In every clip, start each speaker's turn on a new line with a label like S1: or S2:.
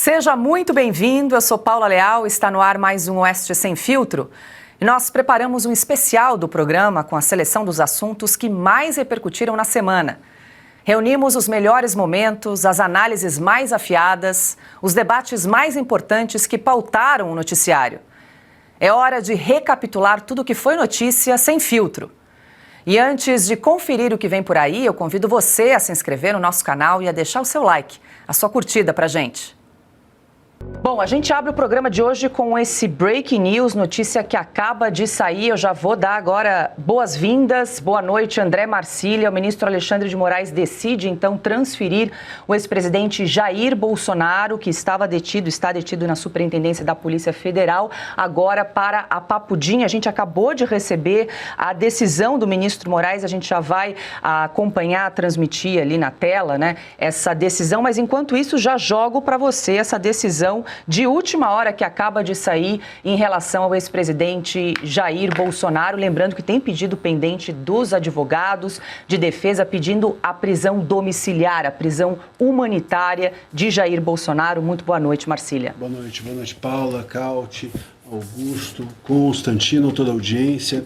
S1: Seja muito bem-vindo, eu sou Paula Leal, está no ar mais um Oeste Sem Filtro. E nós preparamos um especial do programa com a seleção dos assuntos que mais repercutiram na semana. Reunimos os melhores momentos, as análises mais afiadas, os debates mais importantes que pautaram o noticiário. É hora de recapitular tudo o que foi notícia sem filtro. E antes de conferir o que vem por aí, eu convido você a se inscrever no nosso canal e a deixar o seu like, a sua curtida pra gente. Bom, a gente abre o programa de hoje com esse breaking news, notícia que acaba de sair. Eu já vou dar agora boas-vindas. Boa noite, André Marcília. O ministro Alexandre de Moraes decide, então, transferir o ex-presidente Jair Bolsonaro, que está detido na Superintendência da Polícia Federal, agora para a Papudinha. A gente acabou de receber a decisão do ministro Moraes, a gente já vai acompanhar, transmitir ali na tela, né, essa decisão, mas enquanto isso já jogo para você essa decisão de última hora que acaba de sair em relação ao ex-presidente Jair Bolsonaro. Lembrando que tem pedido pendente dos advogados de defesa pedindo a prisão domiciliar, a prisão humanitária de Jair Bolsonaro. Muito boa noite, Marcília.
S2: Boa noite, Paula, Cauti, Augusto, Constantino, toda a audiência.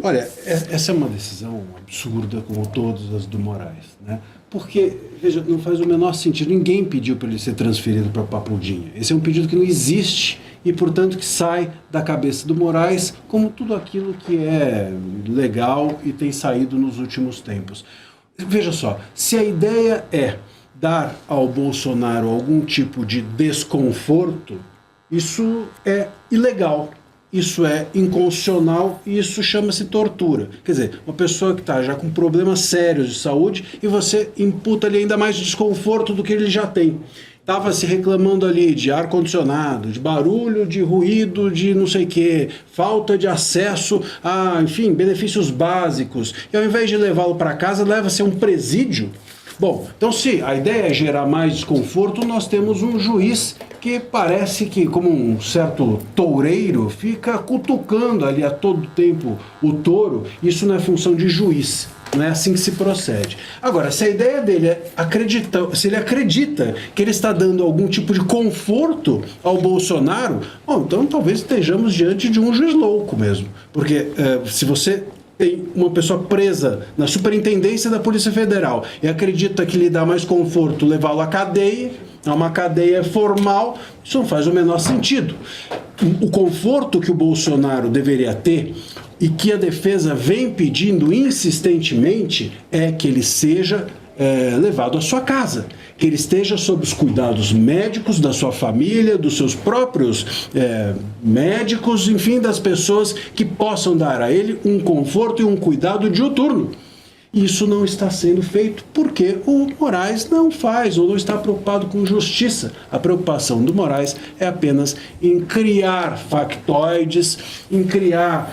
S2: Olha, essa é uma decisão absurda, como todas as do Moraes, né? Porque, veja, não faz o menor sentido, ninguém pediu para ele ser transferido para Papudinha. Esse é um pedido que não existe e, portanto, que sai da cabeça do Moraes, como tudo aquilo que é legal e tem saído nos últimos tempos. Veja só, se a ideia é dar ao Bolsonaro algum tipo de desconforto, isso é ilegal. Isso é inconstitucional e isso chama-se tortura. Quer dizer, uma pessoa que está já com problemas sérios de saúde e você imputa-lhe ainda mais desconforto do que ele já tem. Estava se reclamando ali de ar-condicionado, de barulho, de ruído, de não sei o quê, falta de acesso a, enfim, benefícios básicos. E ao invés de levá-lo para casa, leva-se a um presídio. Bom, então se a ideia é gerar mais desconforto, nós temos um juiz que parece que, como um certo toureiro, fica cutucando ali a todo tempo o touro. Isso não é função de juiz, não é assim que se procede. Agora, se a ideia dele é acreditar, se ele acredita que ele está dando algum tipo de conforto ao Bolsonaro, bom, então talvez estejamos diante de um juiz louco mesmo. Porque se você tem uma pessoa presa na Superintendência da Polícia Federal e acredita que lhe dá mais conforto levá-lo à cadeia, a uma cadeia formal, isso não faz o menor sentido. O conforto que o Bolsonaro deveria ter e que a defesa vem pedindo insistentemente é que ele seja levado à sua casa, que ele esteja sob os cuidados médicos da sua família, dos seus próprios médicos, enfim, das pessoas que possam dar a ele um conforto e um cuidado diuturno. Isso não está sendo feito porque o Moraes não faz ou não está preocupado com justiça. A preocupação do Moraes é apenas em criar factoides, em criar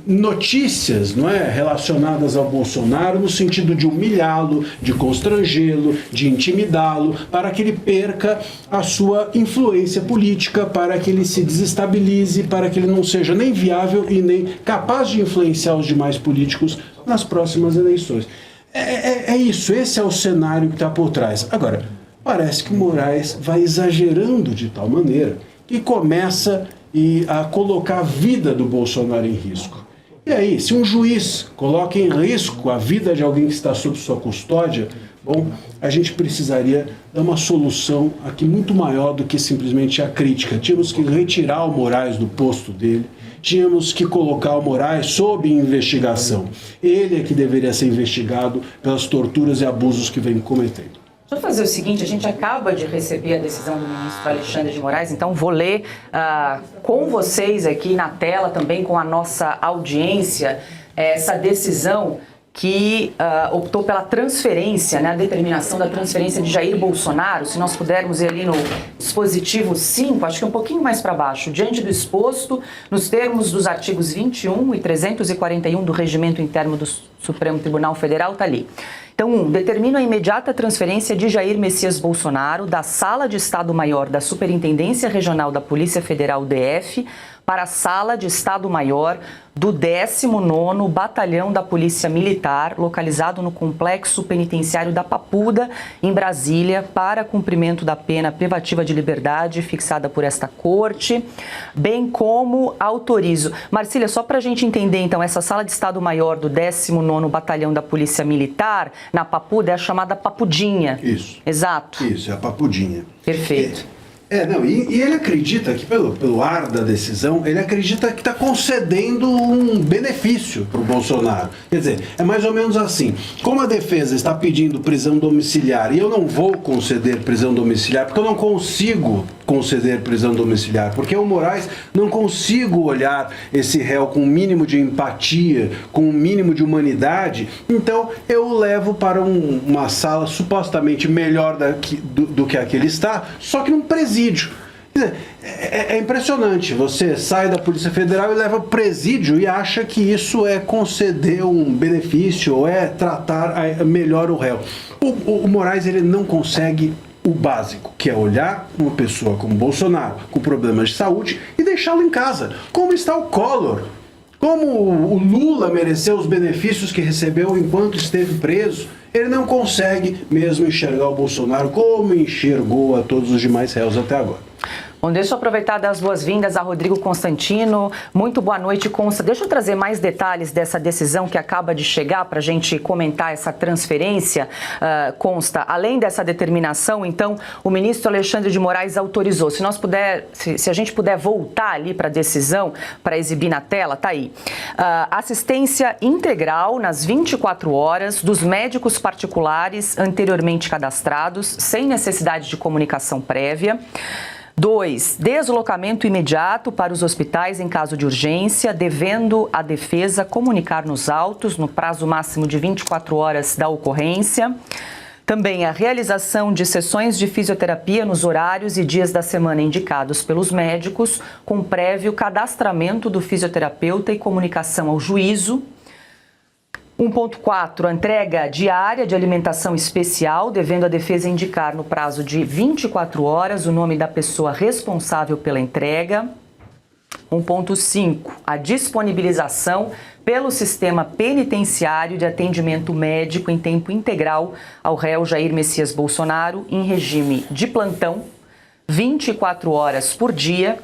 S2: notícias, não é, relacionadas ao Bolsonaro no sentido de humilhá-lo, de constrangê-lo, de intimidá-lo, para que ele perca a sua influência política, para que ele se desestabilize, para que ele não seja nem viável e nem capaz de influenciar os demais políticos nas próximas eleições. É isso, esse é o cenário que está por trás. Agora, parece que o Moraes vai exagerando de tal maneira que começa a colocar a vida do Bolsonaro em risco. E aí, se um juiz coloca em risco a vida de alguém que está sob sua custódia, bom, a gente precisaria dar uma solução aqui muito maior do que simplesmente a crítica. Tínhamos que retirar o Moraes do posto dele, tínhamos que colocar o Moraes sob investigação. Ele é que deveria ser investigado pelas torturas e abusos que vem cometendo.
S1: Deixa eu fazer o seguinte, a gente acaba de receber a decisão do ministro Alexandre de Moraes, então vou ler com vocês aqui na tela, também com a nossa audiência, essa decisão que optou pela transferência, né, a determinação da transferência de Jair Bolsonaro. Se nós pudermos ir ali no dispositivo 5, acho que um pouquinho mais para baixo, diante do exposto, nos termos dos artigos 21 e 341 do Regimento Interno do Supremo Tribunal Federal, está ali. Então, determina a imediata transferência de Jair Messias Bolsonaro da Sala de Estado-Maior da Superintendência Regional da Polícia Federal DF para a Sala de Estado-Maior do 19º Batalhão da Polícia Militar, localizado no Complexo Penitenciário da Papuda, em Brasília, para cumprimento da pena privativa de liberdade fixada por esta corte, bem como autorizo. Marcília, só para a gente entender, então, essa Sala de Estado-Maior do 19º Batalhão da Polícia Militar, na Papuda, é a chamada Papudinha.
S2: Isso.
S1: Exato.
S2: Isso, é a Papudinha.
S1: Perfeito.
S2: E ele acredita que, pelo ar da decisão, ele acredita que está concedendo um benefício para o Bolsonaro. Quer dizer, é mais ou menos assim, como a defesa está pedindo prisão domiciliar e eu não vou conceder prisão domiciliar, porque eu não consigo conceder prisão domiciliar, porque o Moraes não consigo olhar esse réu com um mínimo de empatia, com um mínimo de humanidade, então eu o levo para uma sala supostamente melhor do que a que ele está, só que num presídio. É impressionante, você sai da Polícia Federal e leva presídio e acha que isso é conceder um benefício ou é tratar melhor o réu. O Moraes, ele não consegue o básico, que é olhar uma pessoa como Bolsonaro com problemas de saúde e deixá-lo em casa, como está o Collor, como o Lula mereceu os benefícios que recebeu enquanto esteve preso. Ele não consegue mesmo enxergar o Bolsonaro como enxergou a todos os demais réus até agora.
S1: Bom, deixa eu aproveitar das boas-vindas a Rodrigo Constantino. Muito boa noite, Consta. Deixa eu trazer mais detalhes dessa decisão que acaba de chegar para a gente comentar essa transferência, Consta. Além dessa determinação, então, o ministro Alexandre de Moraes autorizou. Se a gente puder voltar ali para a decisão, para exibir na tela, tá aí. Assistência integral nas 24 horas dos médicos particulares anteriormente cadastrados, sem necessidade de comunicação prévia. 2. Deslocamento imediato para os hospitais em caso de urgência, devendo a defesa comunicar nos autos, no prazo máximo de 24 horas da ocorrência. Também a realização de sessões de fisioterapia nos horários e dias da semana indicados pelos médicos, com prévio cadastramento do fisioterapeuta e comunicação ao juízo. 1.4, a entrega diária de alimentação especial, devendo a defesa indicar no prazo de 24 horas o nome da pessoa responsável pela entrega. 1.5, a disponibilização pelo sistema penitenciário de atendimento médico em tempo integral ao réu Jair Messias Bolsonaro em regime de plantão, 24 horas por dia.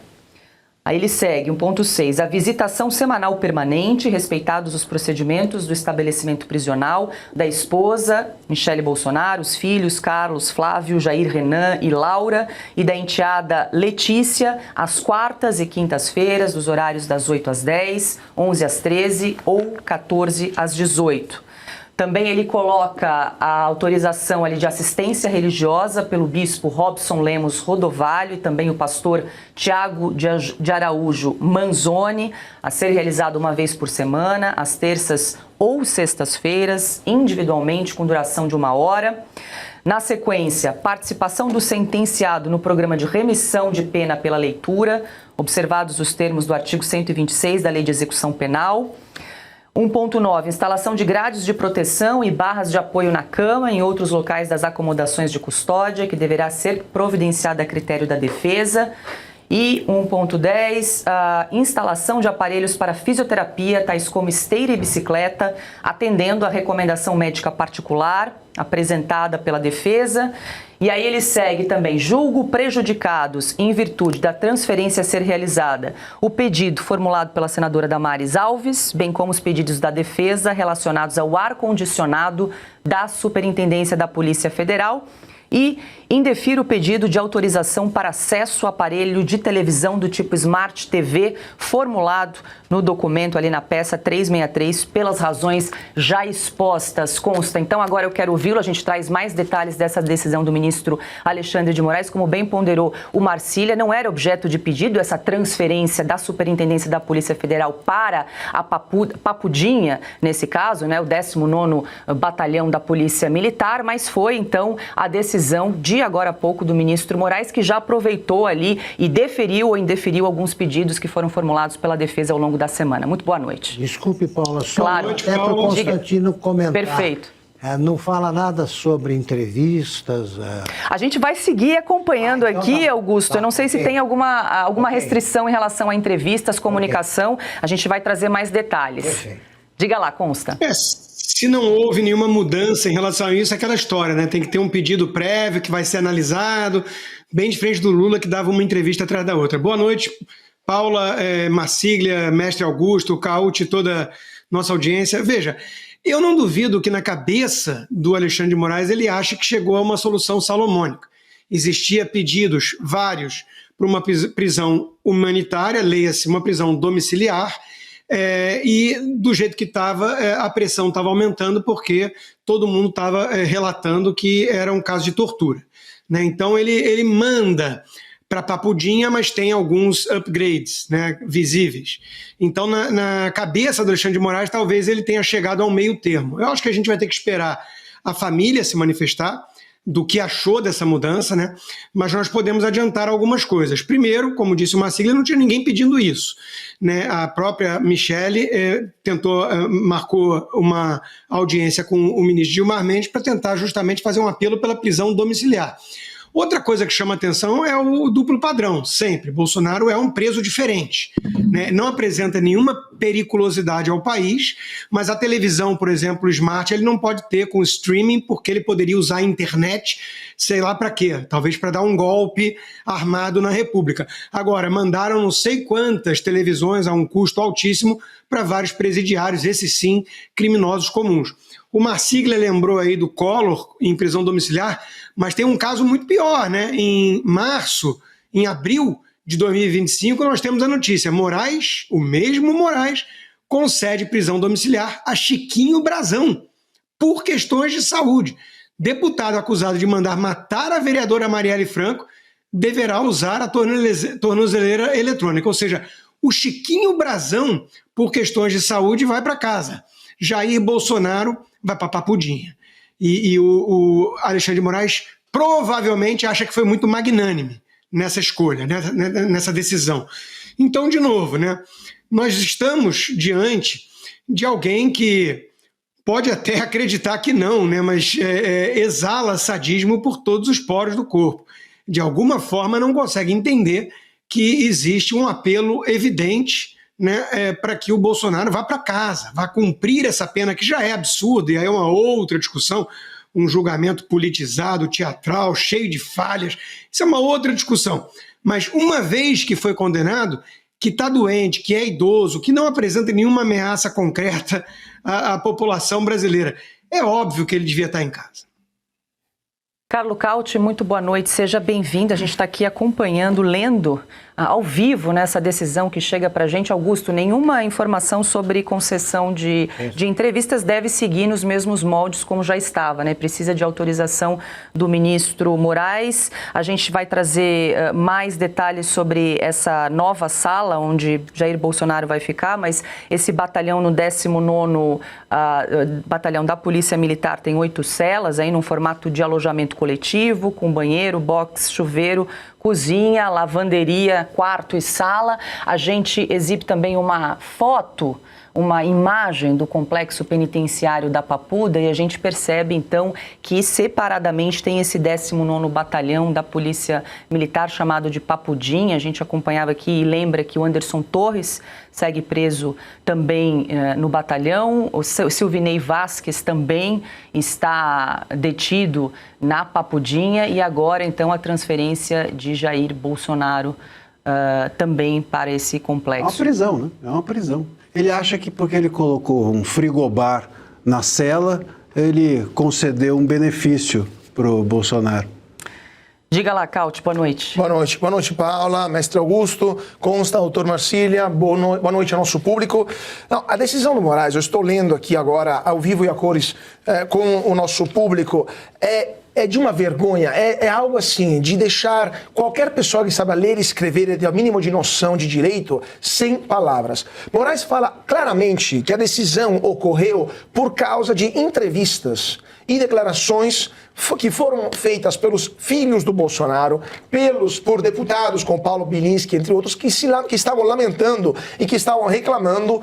S1: Aí ele segue, 1.6, a visitação semanal permanente, respeitados os procedimentos do estabelecimento prisional da esposa, Michele Bolsonaro, os filhos Carlos, Flávio, Jair Renan e Laura, e da enteada Letícia, às quartas e quintas-feiras, dos horários das 8 às 10, 11 às 13 ou 14 às 18. Também ele coloca a autorização ali de assistência religiosa pelo bispo Robson Lemos Rodovalho e também o pastor Tiago de Araújo Manzoni, a ser realizado uma vez por semana, às terças ou sextas-feiras, individualmente com duração de 1 hora. Na sequência, participação do sentenciado no programa de remissão de pena pela leitura, observados os termos do artigo 126 da Lei de Execução Penal. 1.9, instalação de grades de proteção e barras de apoio na cama e em outros locais das acomodações de custódia, que deverá ser providenciada a critério da defesa. E 1.10, instalação de aparelhos para fisioterapia, tais como esteira e bicicleta, atendendo à recomendação médica particular apresentada pela defesa. E aí ele segue também, julgo prejudicados em virtude da transferência a ser realizada o pedido formulado pela senadora Damares Alves, bem como os pedidos da defesa relacionados ao ar-condicionado da Superintendência da Polícia Federal. E indefiro o pedido de autorização para acesso ao aparelho de televisão do tipo Smart TV, formulado no documento ali na peça 363, pelas razões já expostas. Consta. Então agora eu quero ouvi-lo, a gente traz mais detalhes dessa decisão do ministro Alexandre de Moraes. Como bem ponderou o Marcília, não era objeto de pedido essa transferência da Superintendência da Polícia Federal para a Papudinha, nesse caso, né, o 19º Batalhão da Polícia Militar, mas foi então a decisão de agora há pouco do ministro Moraes, que já aproveitou ali e deferiu ou indeferiu alguns pedidos que foram formulados pela defesa ao longo da semana. Muito boa noite.
S3: Desculpe, Paula, só
S1: claro.
S3: até para o Constantino comentar.
S1: Perfeito.
S3: Não fala nada sobre entrevistas.
S1: A gente vai seguir acompanhando
S3: então
S1: aqui,
S3: tá.
S1: Augusto. Eu não sei se tem alguma restrição em relação a entrevistas, comunicação. A gente vai trazer mais detalhes.
S3: Perfeito.
S1: Diga lá, Consta.
S4: Se não houve nenhuma mudança em relação a isso, é aquela história, né? Tem que ter um pedido prévio que vai ser analisado, bem diferente do Lula, que dava uma entrevista atrás da outra. Boa noite, Paula, Marsiglia, mestre Augusto, Cauti, toda nossa audiência. Veja, eu não duvido que na cabeça do Alexandre de Moraes ele ache que chegou a uma solução salomônica. Existia pedidos vários para uma prisão humanitária, leia-se uma prisão domiciliar, e do jeito que estava, a pressão estava aumentando porque todo mundo estava relatando que era um caso de tortura, né? Então ele manda para Papudinha, mas tem alguns upgrades, né, visíveis. Então na cabeça do Alexandre de Moraes talvez ele tenha chegado ao meio termo. Eu acho que a gente vai ter que esperar a família se manifestar do que achou dessa mudança, né? Mas nós podemos adiantar algumas coisas. Primeiro, como disse o Marsiglia, não tinha ninguém pedindo isso, né? A própria Michele marcou uma audiência com o ministro Gilmar Mendes para tentar justamente fazer um apelo pela prisão domiciliar. Outra coisa que chama atenção é o duplo padrão, sempre. Bolsonaro é um preso diferente, né? Não apresenta nenhuma periculosidade ao país, mas a televisão, por exemplo, o Smart, ele não pode ter com streaming porque ele poderia usar a internet, sei lá para quê, talvez para dar um golpe armado na República. Agora, mandaram não sei quantas televisões a um custo altíssimo para vários presidiários, esses sim, criminosos comuns. O Marsiglia lembrou aí do Collor em prisão domiciliar, mas tem um caso muito pior, né? Em abril de 2025, nós temos a notícia: Moraes, o mesmo Moraes, concede prisão domiciliar a Chiquinho Brazão, por questões de saúde. Deputado acusado de mandar matar a vereadora Marielle Franco deverá usar a tornozeleira eletrônica. Ou seja, o Chiquinho Brazão, por questões de saúde, vai para casa. Jair Bolsonaro vai para Papudinha. E o Alexandre de Moraes provavelmente acha que foi muito magnânime nessa escolha, nessa decisão. Então, de novo, né, nós estamos diante de alguém que pode até acreditar que não, né, mas exala sadismo por todos os poros do corpo. De alguma forma não consegue entender que existe um apelo evidente, né, para que o Bolsonaro vá para casa, vá cumprir essa pena que já é absurda, e aí é uma outra discussão, um julgamento politizado, teatral, cheio de falhas, isso é uma outra discussão. Mas uma vez que foi condenado, que está doente, que é idoso, que não apresenta nenhuma ameaça concreta à população brasileira, é óbvio que ele devia estar em casa.
S1: Carlo Cauti, muito boa noite, seja bem-vindo. A gente está aqui acompanhando, lendo ao vivo nessa decisão que chega para a gente. Augusto, nenhuma informação sobre concessão de entrevistas deve seguir nos mesmos moldes como já estava, né? Precisa de autorização do ministro Moraes. A gente vai trazer mais detalhes sobre essa nova sala onde Jair Bolsonaro vai ficar, mas esse batalhão no 19º batalhão da Polícia Militar tem 8 celas, aí num formato de alojamento coletivo, com banheiro, box, chuveiro, cozinha, lavanderia, quarto e sala. A gente exibe também uma foto, uma imagem do complexo penitenciário da Papuda e a gente percebe então que separadamente tem esse 19º Batalhão da Polícia Militar chamado de Papudinha. A gente acompanhava aqui e lembra que o Anderson Torres segue preso também no batalhão, o Silvinei Vasquez também está detido na Papudinha e agora então a transferência de Jair Bolsonaro também para esse complexo.
S2: É uma prisão, né? É uma prisão. Ele acha que porque ele colocou um frigobar na cela, ele concedeu um benefício para o Bolsonaro.
S1: Diga lá, Cauti, boa noite.
S5: Boa noite, Paula, mestre Augusto, Consta, doutor Marsiglia, boa noite ao nosso público. Não, a decisão do Moraes, eu estou lendo aqui agora, ao vivo e a cores, com o nosso público, é de uma vergonha, é algo assim, de deixar qualquer pessoa que saiba ler e escrever e ter o mínimo de noção de direito sem palavras. Moraes fala claramente que a decisão ocorreu por causa de entrevistas e declarações que foram feitas pelos filhos do Bolsonaro, por deputados como Paulo Bilinski, entre outros, que estavam lamentando e que estavam reclamando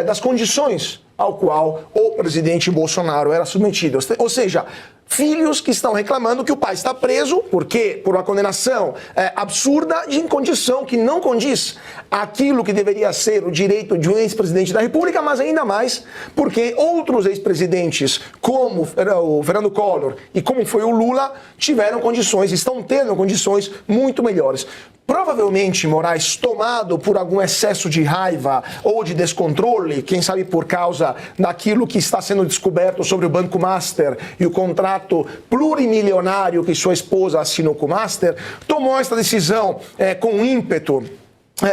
S5: das condições ao qual o presidente Bolsonaro era submetido. Ou seja, filhos que estão reclamando que o pai está preso porque por uma condenação absurda de condição que não condiz aquilo que deveria ser o direito de um ex-presidente da República, mas ainda mais porque outros ex-presidentes, como o Fernando Collor e como foi o Lula, tiveram condições, estão tendo condições muito melhores. Provavelmente, Moraes, tomado por algum excesso de raiva ou de descontrole, quem sabe por causa daquilo que está sendo descoberto sobre o Banco Master e o contrato plurimilionário que sua esposa assinou com o Master, tomou esta decisão com ímpeto,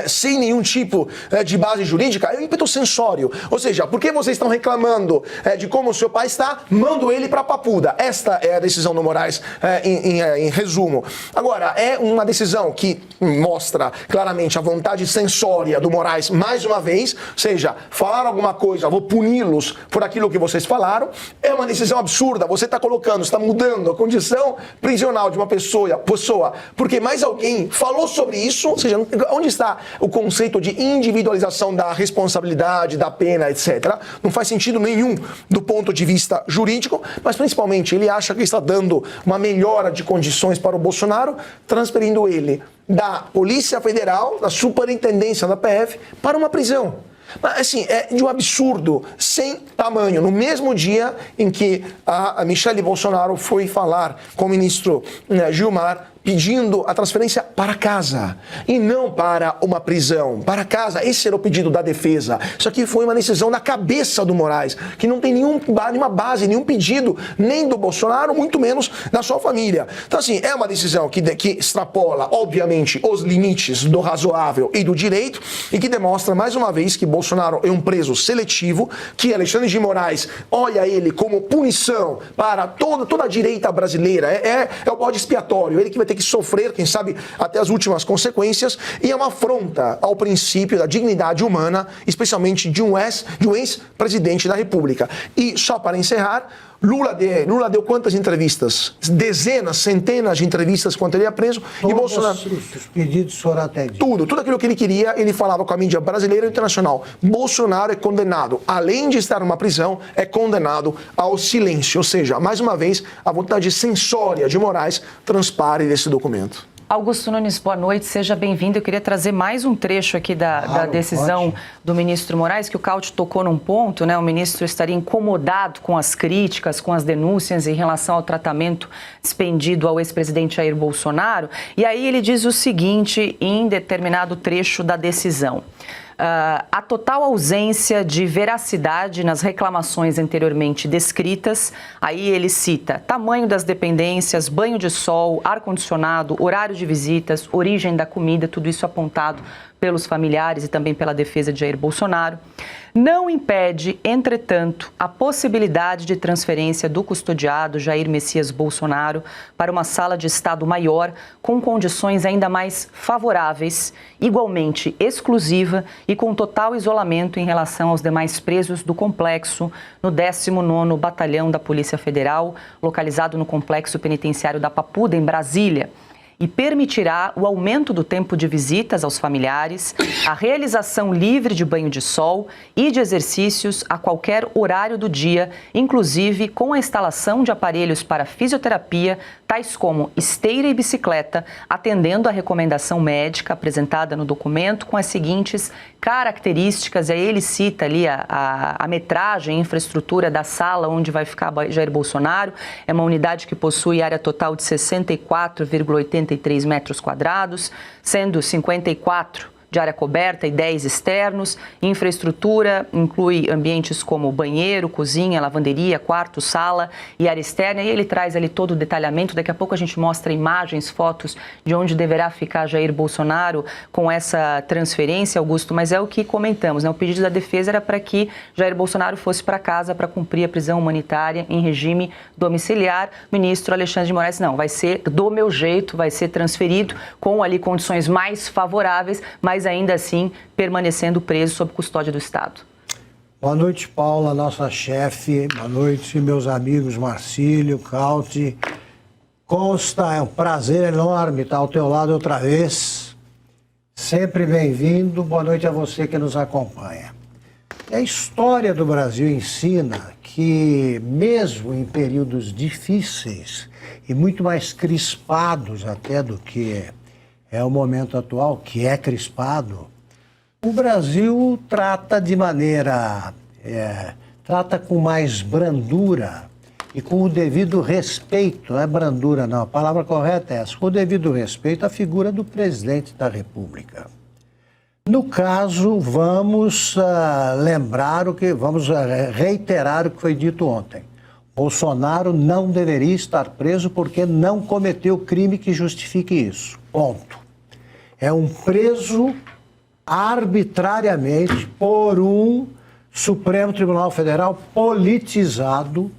S5: sem nenhum tipo de base jurídica, é um ímpeto censório. Ou seja, porque vocês estão reclamando de como o seu pai está, mando ele para Papuda. Esta é a decisão do Moraes, em resumo. Agora, é uma decisão que mostra claramente a vontade censória do Moraes mais uma vez, ou seja, falar alguma coisa, vou puni-los por aquilo que vocês falaram. É uma decisão absurda, você está colocando, está mudando a condição prisional de uma pessoa, porque mais alguém falou sobre isso, ou seja, onde está o conceito de individualização da responsabilidade, da pena, etc. Não faz sentido nenhum do ponto de vista jurídico, mas principalmente ele acha que está dando uma melhora de condições para o Bolsonaro, transferindo ele da Polícia Federal, da Superintendência da PF, para uma prisão. Mas, assim, é de um absurdo sem tamanho. No mesmo dia em que a Michelle Bolsonaro foi falar com o ministro Gilmar, pedindo a transferência para casa e não para uma prisão, para casa. Esse era o pedido da defesa. Isso aqui foi uma decisão na cabeça do Moraes, que não tem nenhuma base, nenhum pedido, nem do Bolsonaro, muito menos da sua família. Então, assim, é uma decisão que extrapola, obviamente, os limites do razoável e do direito e que demonstra, mais uma vez, que Bolsonaro é um preso seletivo, que Alexandre de Moraes olha ele como punição para toda a direita brasileira. É o bode expiatório, ele que vai ter que sofrer, quem sabe, até as últimas consequências, e é uma afronta ao princípio da dignidade humana, especialmente de um ex-presidente da República. E só para encerrar, Lula deu quantas entrevistas? Dezenas, centenas de entrevistas quando ele ia preso.
S3: Todos
S5: e Bolsonaro,
S3: os pedidos foram atendidos.
S5: tudo aquilo que ele queria, ele falava com a mídia brasileira e internacional. Bolsonaro é condenado, além de estar numa prisão, é condenado ao silêncio. Ou seja, mais uma vez, a vontade censória de Moraes transpare desse documento.
S1: Augusto Nunes, boa noite, seja bem-vindo. Eu queria trazer mais um trecho aqui da decisão do ministro Moraes, que o Cauty tocou num ponto, né? O ministro estaria incomodado com as críticas, com as denúncias em relação ao tratamento expendido ao ex-presidente Jair Bolsonaro. E aí ele diz o seguinte em determinado trecho da decisão. A total ausência de veracidade nas reclamações anteriormente descritas, aí ele cita tamanho das dependências, banho de sol, ar-condicionado, horário de visitas, origem da comida, tudo isso apontado pelos familiares e também pela defesa de Jair Bolsonaro, não impede, entretanto, a possibilidade de transferência do custodiado Jair Messias Bolsonaro para uma sala de Estado maior com condições ainda mais favoráveis, igualmente exclusiva e com total isolamento em relação aos demais presos do complexo no 19º Batalhão da Polícia Federal, localizado no Complexo Penitenciário da Papuda, em Brasília. E permitirá o aumento do tempo de visitas aos familiares, a realização livre de banho de sol e de exercícios a qualquer horário do dia, inclusive com a instalação de aparelhos para fisioterapia, tais como esteira e bicicleta, atendendo à recomendação médica apresentada no documento com as seguintes características. E aí ele cita ali a metragem, a infraestrutura da sala onde vai ficar Jair Bolsonaro. É uma unidade que possui área total de 64,83 metros quadrados, sendo 54 de área coberta e 10 externos. Infraestrutura inclui ambientes como banheiro, cozinha, lavanderia, quarto, sala e área externa. E ele traz ali todo o detalhamento. Daqui a pouco a gente mostra imagens, fotos de onde deverá ficar Jair Bolsonaro com essa transferência, Augusto. Mas é o que comentamos, né? O pedido da defesa era para que Jair Bolsonaro fosse para casa para cumprir a prisão humanitária em regime domiciliar. O ministro Alexandre de Moraes, não, vai ser do meu jeito, vai ser transferido com ali condições mais favoráveis, mas ainda assim permanecendo preso sob custódia do Estado.
S3: Boa noite, Paula, nossa chefe. Boa noite, meus amigos Marcílio, Cauty. Costa, é um prazer enorme estar ao teu lado outra vez. Sempre bem-vindo. Boa noite a você que nos acompanha. A história do Brasil ensina que, mesmo em períodos difíceis e muito mais crispados até do que é o momento atual, que é crispado, o Brasil trata de maneira, trata com mais brandura e com o devido respeito, não é brandura não, a palavra correta é essa, com o devido respeito à figura do presidente da República. No caso, vamos reiterar o que foi dito ontem. Bolsonaro não deveria estar preso porque não cometeu crime que justifique isso. Ponto. É um preso arbitrariamente por um Supremo Tribunal Federal politizado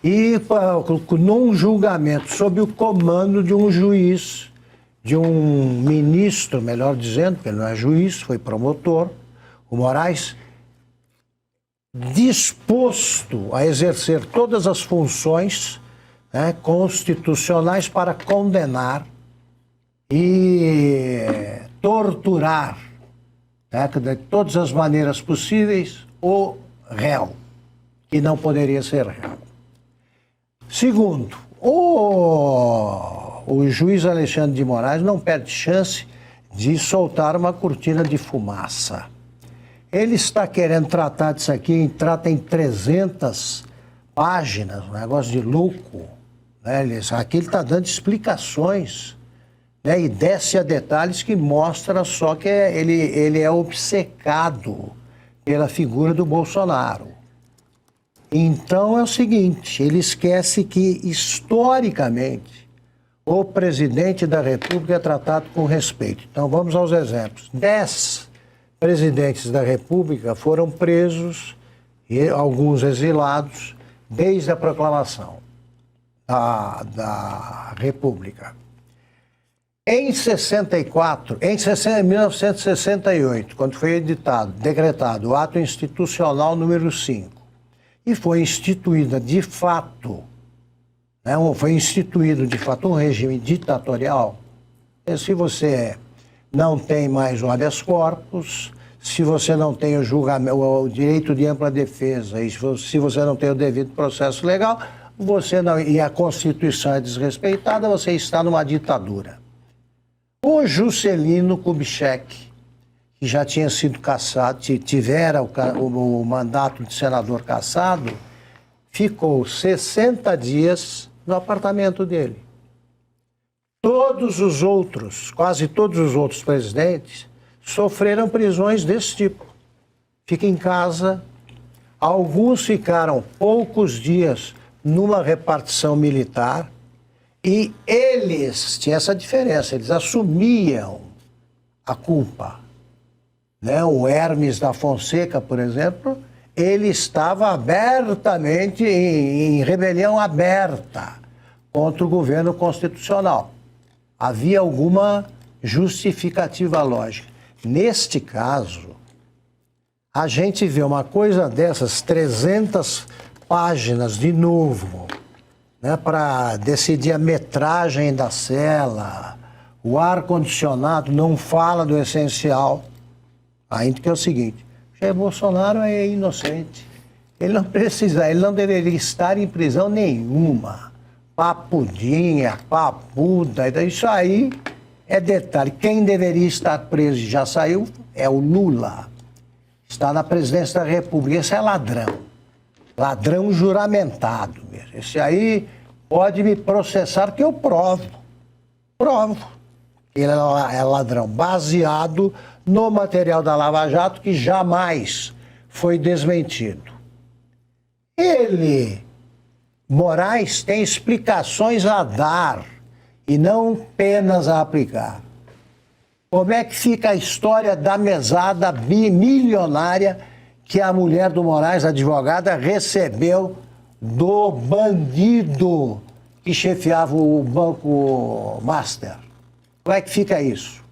S3: e num julgamento sob o comando de um juiz, de um ministro, melhor dizendo, porque ele não é juiz, foi promotor, o Moraes, disposto a exercer todas as funções constitucionais para condenar e torturar de todas as maneiras possíveis o réu, que não poderia ser réu. Segundo, o juiz Alexandre de Moraes não perde chance de soltar uma cortina de fumaça. Ele está querendo tratar disso aqui, trata em 300 páginas, um negócio de louco. Né? Aqui ele está dando explicações, né? E desce a detalhes que mostra só que ele é obcecado pela figura do Bolsonaro. Então é o seguinte, ele esquece que, historicamente, o presidente da República é tratado com respeito. Então vamos aos exemplos. 10 presidentes da República foram presos, e alguns exilados, desde a proclamação da República. Em 1968, quando foi decretado o ato institucional número 5, e foi instituída de fato, foi instituído de fato um regime ditatorial, se você não tem mais o habeas corpus, se você não tem o julgamento, o direito de ampla defesa, e se você não tem o devido processo legal, e a Constituição é desrespeitada, você está numa ditadura. O Juscelino Kubitschek, que já tinha sido cassado, tivera o mandato de senador cassado, ficou 60 dias no apartamento dele. Todos os outros, quase todos os outros presidentes, sofreram prisões desse tipo. Fica em casa. Alguns ficaram poucos dias numa repartição militar e eles tinham essa diferença, eles assumiam a culpa. Né? O Hermes da Fonseca, por exemplo, ele estava abertamente em rebelião aberta contra o governo constitucional. Havia alguma justificativa lógica. Neste caso, a gente vê uma coisa dessas, 300 páginas de novo, né, para decidir a metragem da cela, o ar-condicionado, não fala do essencial. Ainda que é o seguinte, Jair Bolsonaro é inocente. Ele não deveria estar em prisão nenhuma. Papudinha, papuda, isso aí é detalhe. Quem deveria estar preso e já saiu é o Lula. Está na presidência da República. Esse é ladrão. Ladrão juramentado mesmo. Esse aí pode me processar que eu provo. Provo. Ele é ladrão baseado no material da Lava Jato que jamais foi desmentido. Moraes, tem explicações a dar e não penas a aplicar. Como é que fica a história da mesada milionária que a mulher do Moraes, a advogada, recebeu do bandido que chefiava o Banco Master? Como é que fica isso?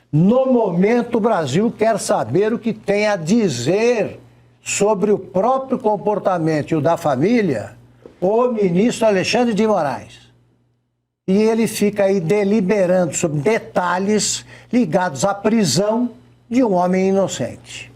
S3: No momento, o Brasil quer saber o que tem a dizer sobre o próprio comportamento e o da família o ministro Alexandre de Moraes. E ele fica aí deliberando sobre detalhes ligados à prisão de um homem inocente.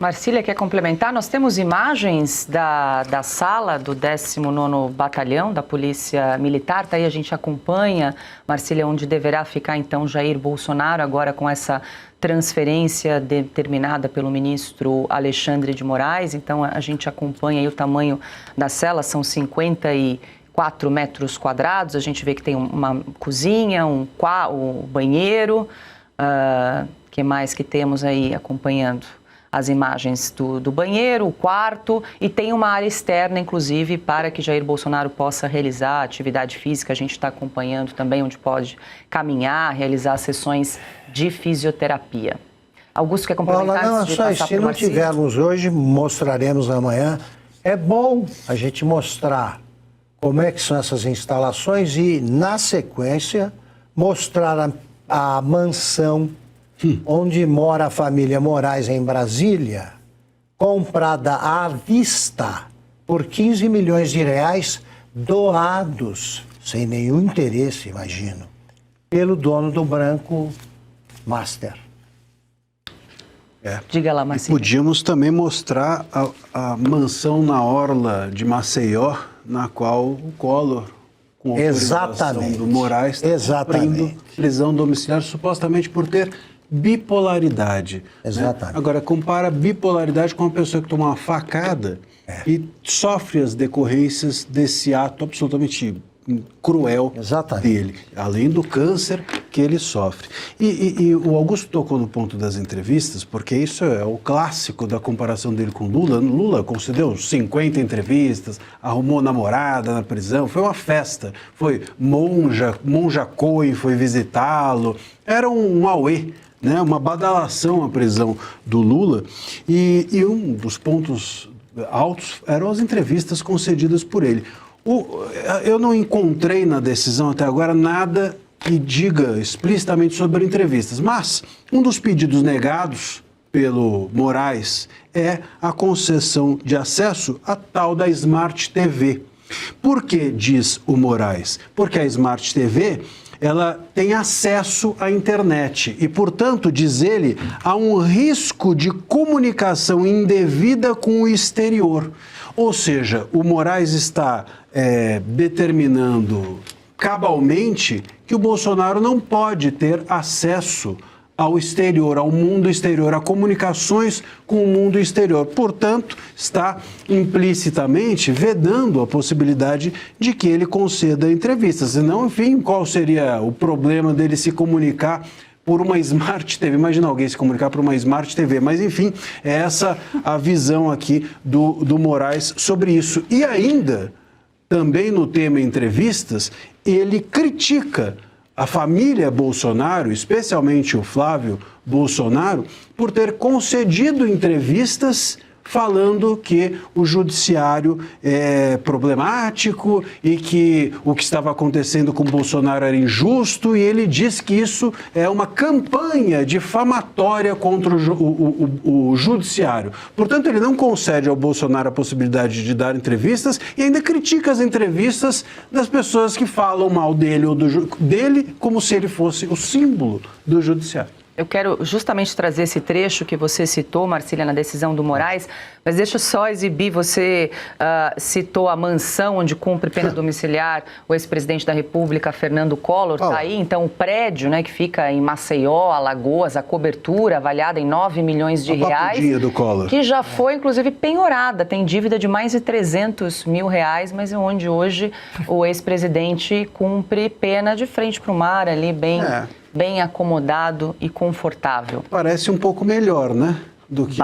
S1: Marcília, quer complementar? Nós temos imagens da sala do 19º Batalhão da Polícia Militar, tá aí, a gente acompanha, Marcília, onde deverá ficar então Jair Bolsonaro, agora com essa transferência determinada pelo ministro Alexandre de Moraes. Então a gente acompanha aí o tamanho da cela, são 54 metros quadrados, a gente vê que tem uma cozinha, um banheiro, que mais que temos aí acompanhando? As imagens do banheiro, o quarto, e tem uma área externa, inclusive, para que Jair Bolsonaro possa realizar atividade física. A gente está acompanhando também onde pode caminhar, realizar sessões de fisioterapia. Augusto, quer complementar?
S3: Paula, não, só se não tivermos hoje, mostraremos amanhã. É bom a gente mostrar como é que são essas instalações e, na sequência, mostrar a mansão onde mora a família Moraes, em Brasília, comprada à vista por 15 milhões de reais, doados, sem nenhum interesse, imagino, pelo dono do Branco Master.
S1: Diga lá, Marcília.
S2: Podíamos também mostrar a mansão na orla de Maceió, na qual o Collor, com autorização do Moraes, está cumprindo prisão domiciliar, supostamente por ter bipolaridade.
S3: Exatamente.
S2: Né? Agora, compara bipolaridade com uma pessoa que toma uma facada e sofre as decorrências desse ato absolutamente cruel dele, além do câncer que ele sofre. E o Augusto tocou no ponto das entrevistas, porque isso é o clássico da comparação dele com Lula. Lula concedeu 50 entrevistas, arrumou namorada na prisão, foi uma festa, foi Monja Cohen foi visitá-lo, era um auê, né, uma badalação a prisão do Lula, e um dos pontos altos eram as entrevistas concedidas por ele. Eu não encontrei na decisão até agora nada que diga explicitamente sobre entrevistas, mas um dos pedidos negados pelo Moraes é a concessão de acesso à tal da Smart TV. Por que diz o Moraes? Porque a Smart TV ela tem acesso à internet e, portanto, diz ele, há um risco de comunicação indevida com o exterior. Ou seja, o Moraes está determinando cabalmente que o Bolsonaro não pode ter acesso ao exterior, ao mundo exterior, a comunicações com o mundo exterior. Portanto, está implicitamente vedando a possibilidade de que ele conceda entrevistas. Senão, enfim, qual seria o problema dele se comunicar por uma Smart TV? Imagina alguém se comunicar por uma Smart TV. Mas, enfim, é essa a visão aqui do Moraes sobre isso. E ainda, também no tema entrevistas, ele critica a família Bolsonaro, especialmente o Flávio Bolsonaro, por ter concedido entrevistas falando que o judiciário é problemático e que o que estava acontecendo com o Bolsonaro era injusto, e ele diz que isso é uma campanha difamatória contra o judiciário. Portanto, ele não concede ao Bolsonaro a possibilidade de dar entrevistas e ainda critica as entrevistas das pessoas que falam mal dele ou dele como se ele fosse o símbolo do judiciário.
S1: Eu quero justamente trazer esse trecho que você citou, Marcília, na decisão do Moraes, mas deixa eu só exibir, você citou a mansão onde cumpre pena domiciliar o ex-presidente da República, Fernando Collor, está aí, então o prédio, né, que fica em Maceió, Alagoas, a cobertura avaliada em 9 milhões de reais,
S2: do Collor,
S1: que já foi, inclusive, penhorada, tem dívida de mais de 300 mil reais, mas é onde hoje o ex-presidente cumpre pena de frente para o mar, ali bem acomodado e confortável.
S2: Parece um pouco melhor, né? Do que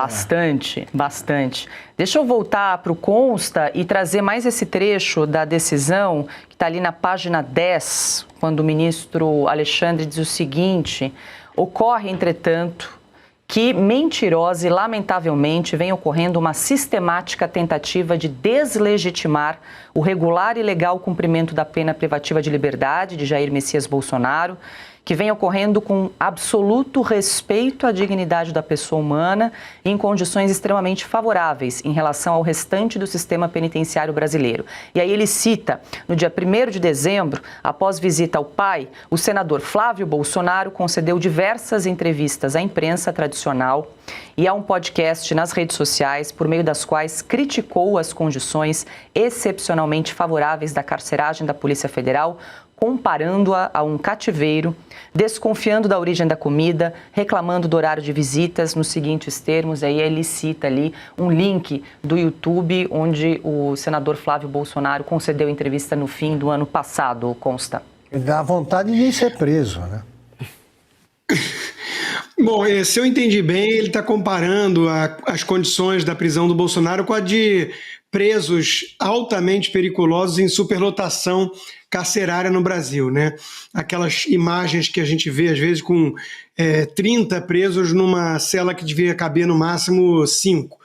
S1: Bastante. Deixa eu voltar para o Consta e trazer mais esse trecho da decisão, que está ali na página 10, quando o ministro Alexandre diz o seguinte: ocorre, entretanto, que mentirosa e lamentavelmente vem ocorrendo uma sistemática tentativa de deslegitimar o regular e legal cumprimento da pena privativa de liberdade de Jair Messias Bolsonaro, que vem ocorrendo com absoluto respeito à dignidade da pessoa humana e em condições extremamente favoráveis em relação ao restante do sistema penitenciário brasileiro. E aí ele cita, no dia 1º de dezembro, após visita ao pai, o senador Flávio Bolsonaro concedeu diversas entrevistas à imprensa tradicional e a um podcast nas redes sociais, por meio das quais criticou as condições excepcionalmente favoráveis da carceragem da Polícia Federal, comparando-a a um cativeiro, desconfiando da origem da comida, reclamando do horário de visitas, nos seguintes termos. Aí ele cita ali um link do YouTube, onde o senador Flávio Bolsonaro concedeu entrevista no fim do ano passado, consta.
S3: Dá vontade de ser preso, né?
S4: Bom, se eu entendi bem, ele está comparando as condições da prisão do Bolsonaro com a de presos altamente periculosos em superlotação carcerária no Brasil, né? Aquelas imagens que a gente vê, às vezes, com 30 presos numa cela que devia caber no máximo 5.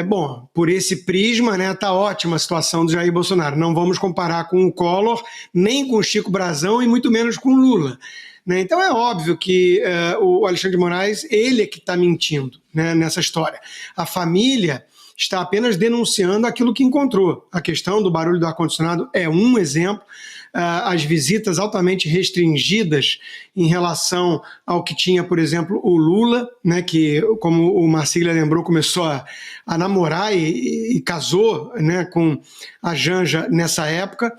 S4: Bom, por esse prisma, né, tá ótima a situação do Jair Bolsonaro. Não vamos comparar com o Collor, nem com o Chico Brazão e muito menos com o Lula. Né? Então é óbvio que o Alexandre de Moraes, ele é que está mentindo, né, nessa história. A família está apenas denunciando aquilo que encontrou. A questão do barulho do ar-condicionado é um exemplo. As visitas altamente restringidas em relação ao que tinha, por exemplo, o Lula, né, que, como o Marcília lembrou, começou a namorar e casou, né, com a Janja nessa época,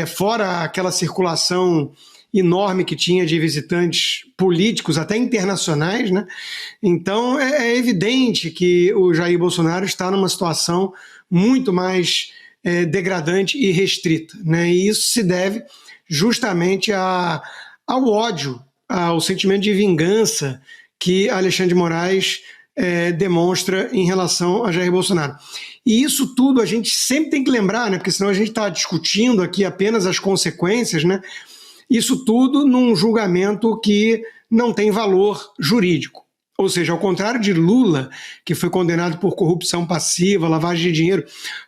S4: fora aquela circulação enorme que tinha de visitantes políticos, até internacionais, né? Então é evidente que o Jair Bolsonaro está numa situação muito mais degradante e restrita, né? E isso se deve justamente ao ódio, ao sentimento de vingança que Alexandre de Moraes demonstra em relação a Jair Bolsonaro. E isso tudo a gente sempre tem que lembrar, né? Porque senão a gente está discutindo aqui apenas as consequências, né? Isso tudo num julgamento que não tem valor jurídico. Ou seja, ao contrário de Lula, que foi condenado por corrupção passiva, lavagem de dinheiro,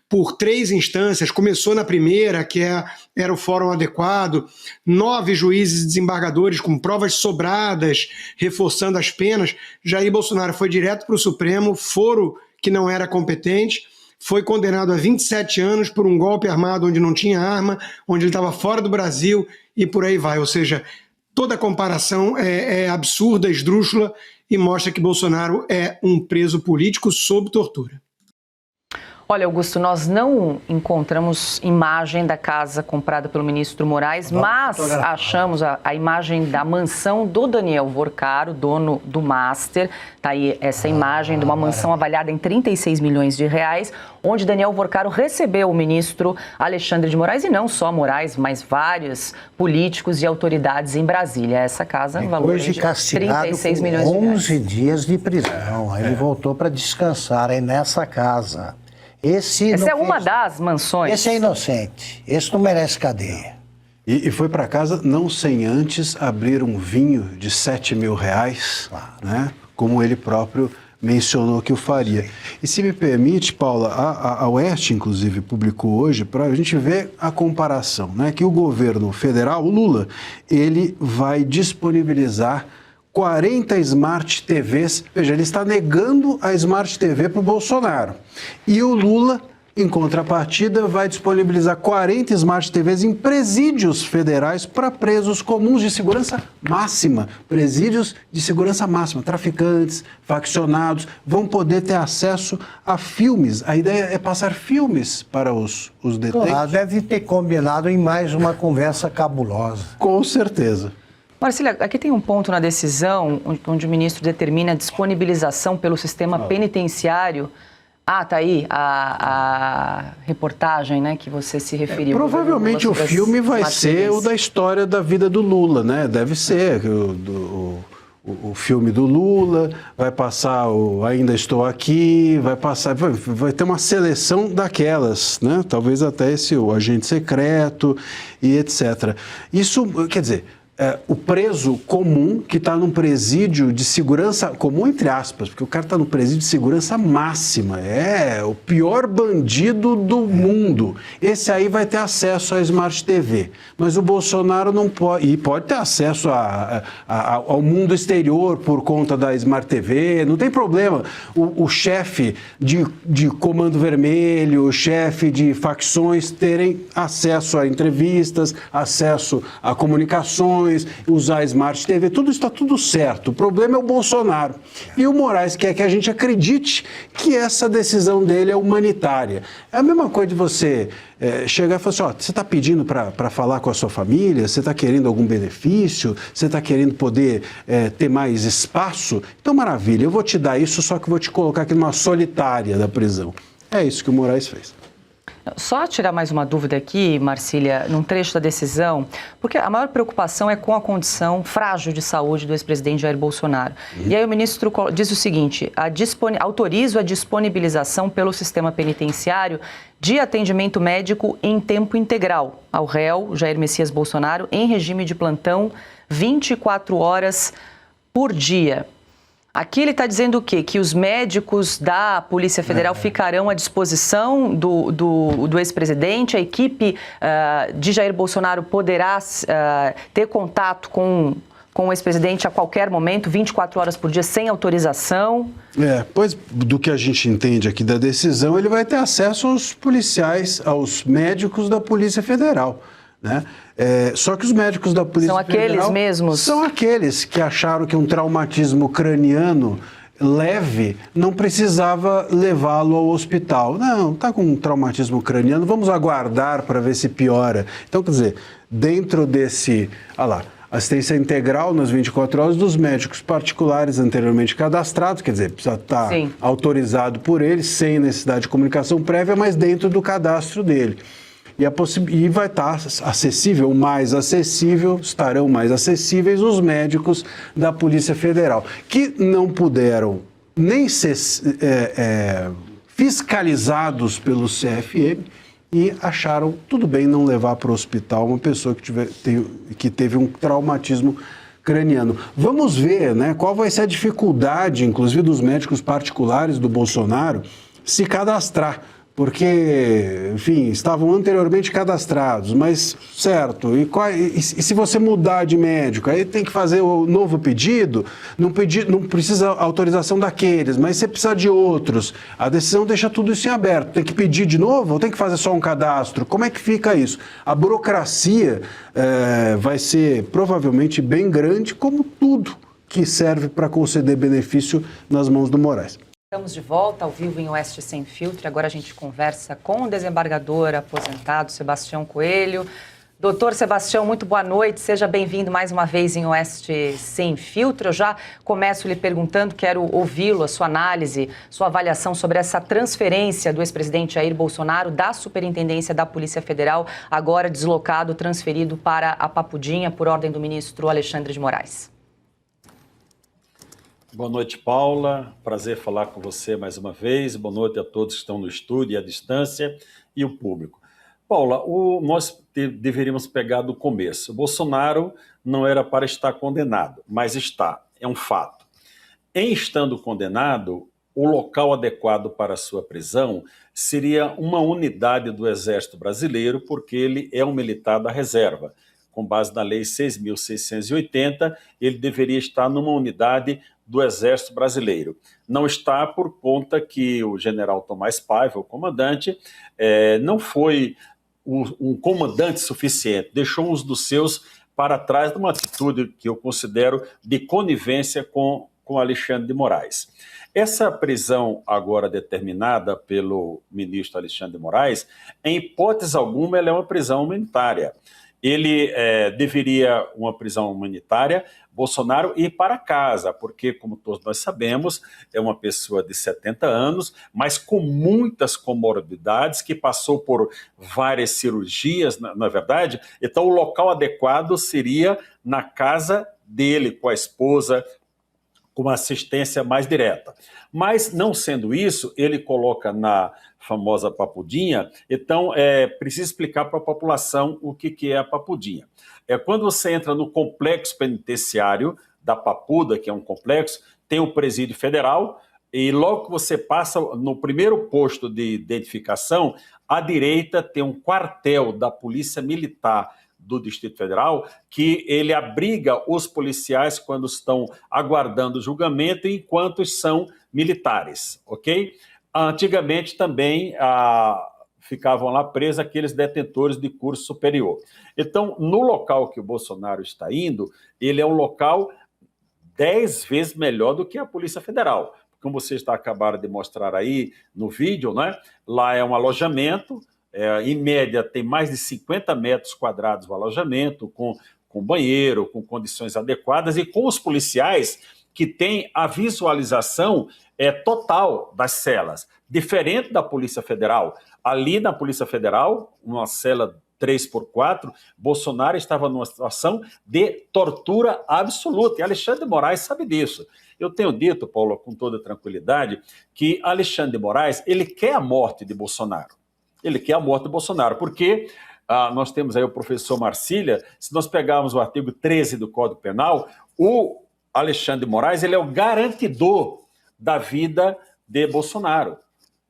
S4: por 3 instâncias, começou na primeira, que era o fórum adequado, 9 juízes e desembargadores com provas sobradas, reforçando as penas. Jair Bolsonaro foi direto para o Supremo, foro que não era competente, foi condenado a 27 anos por um golpe armado onde não tinha arma, onde ele estava fora do Brasil e por aí vai. Ou seja, toda a comparação é absurda, esdrúxula e mostra que Bolsonaro é um preso político sob tortura.
S1: Olha, Augusto, nós não encontramos imagem da casa comprada pelo ministro Moraes, mas achamos a imagem da mansão do Daniel Vorcaro, dono do Master. Está aí essa imagem de uma mansão avaliada em 36 milhões de reais, onde Daniel Vorcaro recebeu o ministro Alexandre de Moraes, e não só Moraes, mas vários políticos e autoridades em Brasília. Essa casa, no valor de 36 milhões de reais.
S3: 11 dias de prisão. Aí ele voltou para descansar aí nessa casa. Essa é uma das mansões. Esse é inocente. Esse não merece cadeia.
S2: E foi para casa não sem antes abrir um vinho de 7 mil reais, né? Como ele próprio mencionou que o faria. E se me permite, Paula, a Oeste, inclusive, publicou hoje, para a gente ver a comparação, né? Que o governo federal, o Lula, ele vai disponibilizar 40 Smart TVs. Veja, ele está negando a Smart TV para o Bolsonaro. E o Lula, em contrapartida, vai disponibilizar 40 Smart TVs em presídios federais para presos comuns de segurança máxima. Presídios de segurança máxima. Traficantes, faccionados, vão poder ter acesso a filmes. A ideia é passar filmes para os detentos.
S3: Ah, deve ter combinado em mais uma conversa cabulosa.
S2: Com certeza.
S1: Marcília, aqui tem um ponto na decisão onde o ministro determina a disponibilização pelo sistema penitenciário. Tá aí a reportagem, né, que você se referiu.
S2: Provavelmente o filme vai ser o da história da vida do Lula, né? Deve ser o filme do Lula, vai passar o Ainda Estou Aqui, vai ter uma seleção daquelas, né? Talvez até o Agente Secreto e etc. Isso, quer dizer, o preso comum que está num presídio de segurança comum, entre aspas, porque o cara está no presídio de segurança máxima, é o pior bandido do mundo. Esse aí vai ter acesso à Smart TV, mas o Bolsonaro não pode, e pode ter acesso ao mundo exterior por conta da Smart TV, não tem problema. O chefe de Comando Vermelho, o chefe de facções terem acesso a entrevistas, acesso a comunicações, usar Smart TV, tudo está tudo certo. O problema é o Bolsonaro. E o Moraes quer que a gente acredite que essa decisão dele é humanitária. É a mesma coisa de você chegar e falar assim, ó, você está pedindo para falar com a sua família, você está querendo algum benefício, você está querendo poder ter mais espaço? Então, maravilha, eu vou te dar isso, só que vou te colocar aqui numa solitária da prisão. É isso que o Moraes fez.
S1: Só tirar mais uma dúvida aqui, Marcília, num trecho da decisão, porque a maior preocupação é com a condição frágil de saúde do ex-presidente Jair Bolsonaro. E aí o ministro diz o seguinte, autorizo a disponibilização pelo sistema penitenciário de atendimento médico em tempo integral ao réu Jair Messias Bolsonaro em regime de plantão 24 horas por dia. Aqui ele está dizendo o quê? Que os médicos da Polícia Federal ficarão à disposição do ex-presidente, a equipe de Jair Bolsonaro poderá ter contato com o ex-presidente a qualquer momento, 24 horas por dia, sem autorização.
S2: Pois do que a gente entende aqui da decisão, ele vai ter acesso aos policiais, aos médicos da Polícia Federal, né? Só que os médicos da Polícia Federal...
S1: São aqueles mesmos?
S2: São aqueles que acharam que um traumatismo craniano leve não precisava levá-lo ao hospital. Não, está com um traumatismo craniano, vamos aguardar para ver se piora. Então, quer dizer, dentro desse... assistência integral nas 24 horas dos médicos particulares anteriormente cadastrados, quer dizer, precisa estar autorizado por eles, sem necessidade de comunicação prévia, mas dentro do cadastro dele. E vai estar acessível, estarão mais acessíveis os médicos da Polícia Federal, que não puderam nem ser fiscalizados pelo CFM e acharam tudo bem não levar para o hospital uma pessoa que teve um traumatismo craniano. Vamos ver, né, qual vai ser a dificuldade, inclusive, dos médicos particulares do Bolsonaro se cadastrar. Porque, enfim, estavam anteriormente cadastrados, mas certo, e se você mudar de médico, aí tem que fazer o novo pedido, não precisa autorização daqueles, mas você precisa de outros. A decisão deixa tudo isso em aberto, tem que pedir de novo ou tem que fazer só um cadastro? Como é que fica isso? A burocracia vai ser provavelmente bem grande, como tudo que serve para conceder benefício nas mãos do Moraes.
S1: Estamos de volta ao vivo em Oeste Sem Filtro. Agora a gente conversa com o desembargador aposentado Sebastião Coelho. Doutor Sebastião, muito boa noite. Seja bem-vindo mais uma vez em Oeste Sem Filtro. Eu já começo lhe perguntando, quero ouvi-lo, a sua análise, sua avaliação sobre essa transferência do ex-presidente Jair Bolsonaro da Superintendência da Polícia Federal, agora deslocado, transferido para a Papudinha por ordem do ministro Alexandre de Moraes.
S6: Boa noite, Paula. Prazer falar com você mais uma vez. Boa noite a todos que estão no estúdio, à distância e o público. Paula, nós deveríamos pegar do começo. O Bolsonaro não era para estar condenado, mas está, é um fato. Em estando condenado, o local adequado para a sua prisão seria uma unidade do Exército Brasileiro, porque ele é um militar da reserva. Com base na Lei 6.680, ele deveria estar numa unidade do Exército Brasileiro. Não está por conta que o general Tomás Paiva, o comandante, não foi um comandante suficiente, deixou uns dos seus para trás de uma atitude que eu considero de conivência com Alexandre de Moraes. Essa prisão agora determinada pelo ministro Alexandre de Moraes, em hipótese alguma, ela é uma prisão humanitária. Ele deveria, uma prisão humanitária, Bolsonaro ir para casa, porque, como todos nós sabemos, é uma pessoa de 70 anos, mas com muitas comorbidades, que passou por várias cirurgias, na verdade. Então, o local adequado seria na casa dele, com a esposa, com uma assistência mais direta. Mas, não sendo isso, ele coloca na famosa papudinha. Então, precisa explicar para a população o que é a papudinha. É quando você entra no complexo penitenciário da Papuda, que é um complexo, tem o presídio federal, e logo que você passa no primeiro posto de identificação, à direita tem um quartel da Polícia Militar do Distrito Federal, que ele abriga os policiais quando estão aguardando o julgamento, enquanto são militares, ok? Antigamente também ficavam lá presos aqueles detentores de curso superior. Então, no local que o Bolsonaro está indo, ele é um local 10 vezes melhor do que a Polícia Federal. Como vocês acabaram de mostrar aí no vídeo, né? Lá é um alojamento, em média tem mais de 50 metros quadrados o alojamento, com banheiro, com condições adequadas e com os policiais que têm a visualização total das celas, diferente da Polícia Federal. Ali na Polícia Federal, uma cela 3x4, Bolsonaro estava numa situação de tortura absoluta, e Alexandre de Moraes sabe disso. Eu tenho dito, Paulo, com toda tranquilidade, que Alexandre de Moraes, ele quer a morte de Bolsonaro. Ele quer a morte de Bolsonaro, porque nós temos aí o professor Marcília, se nós pegarmos o artigo 13 do Código Penal, o Alexandre de Moraes, ele é o garantidor da vida de Bolsonaro,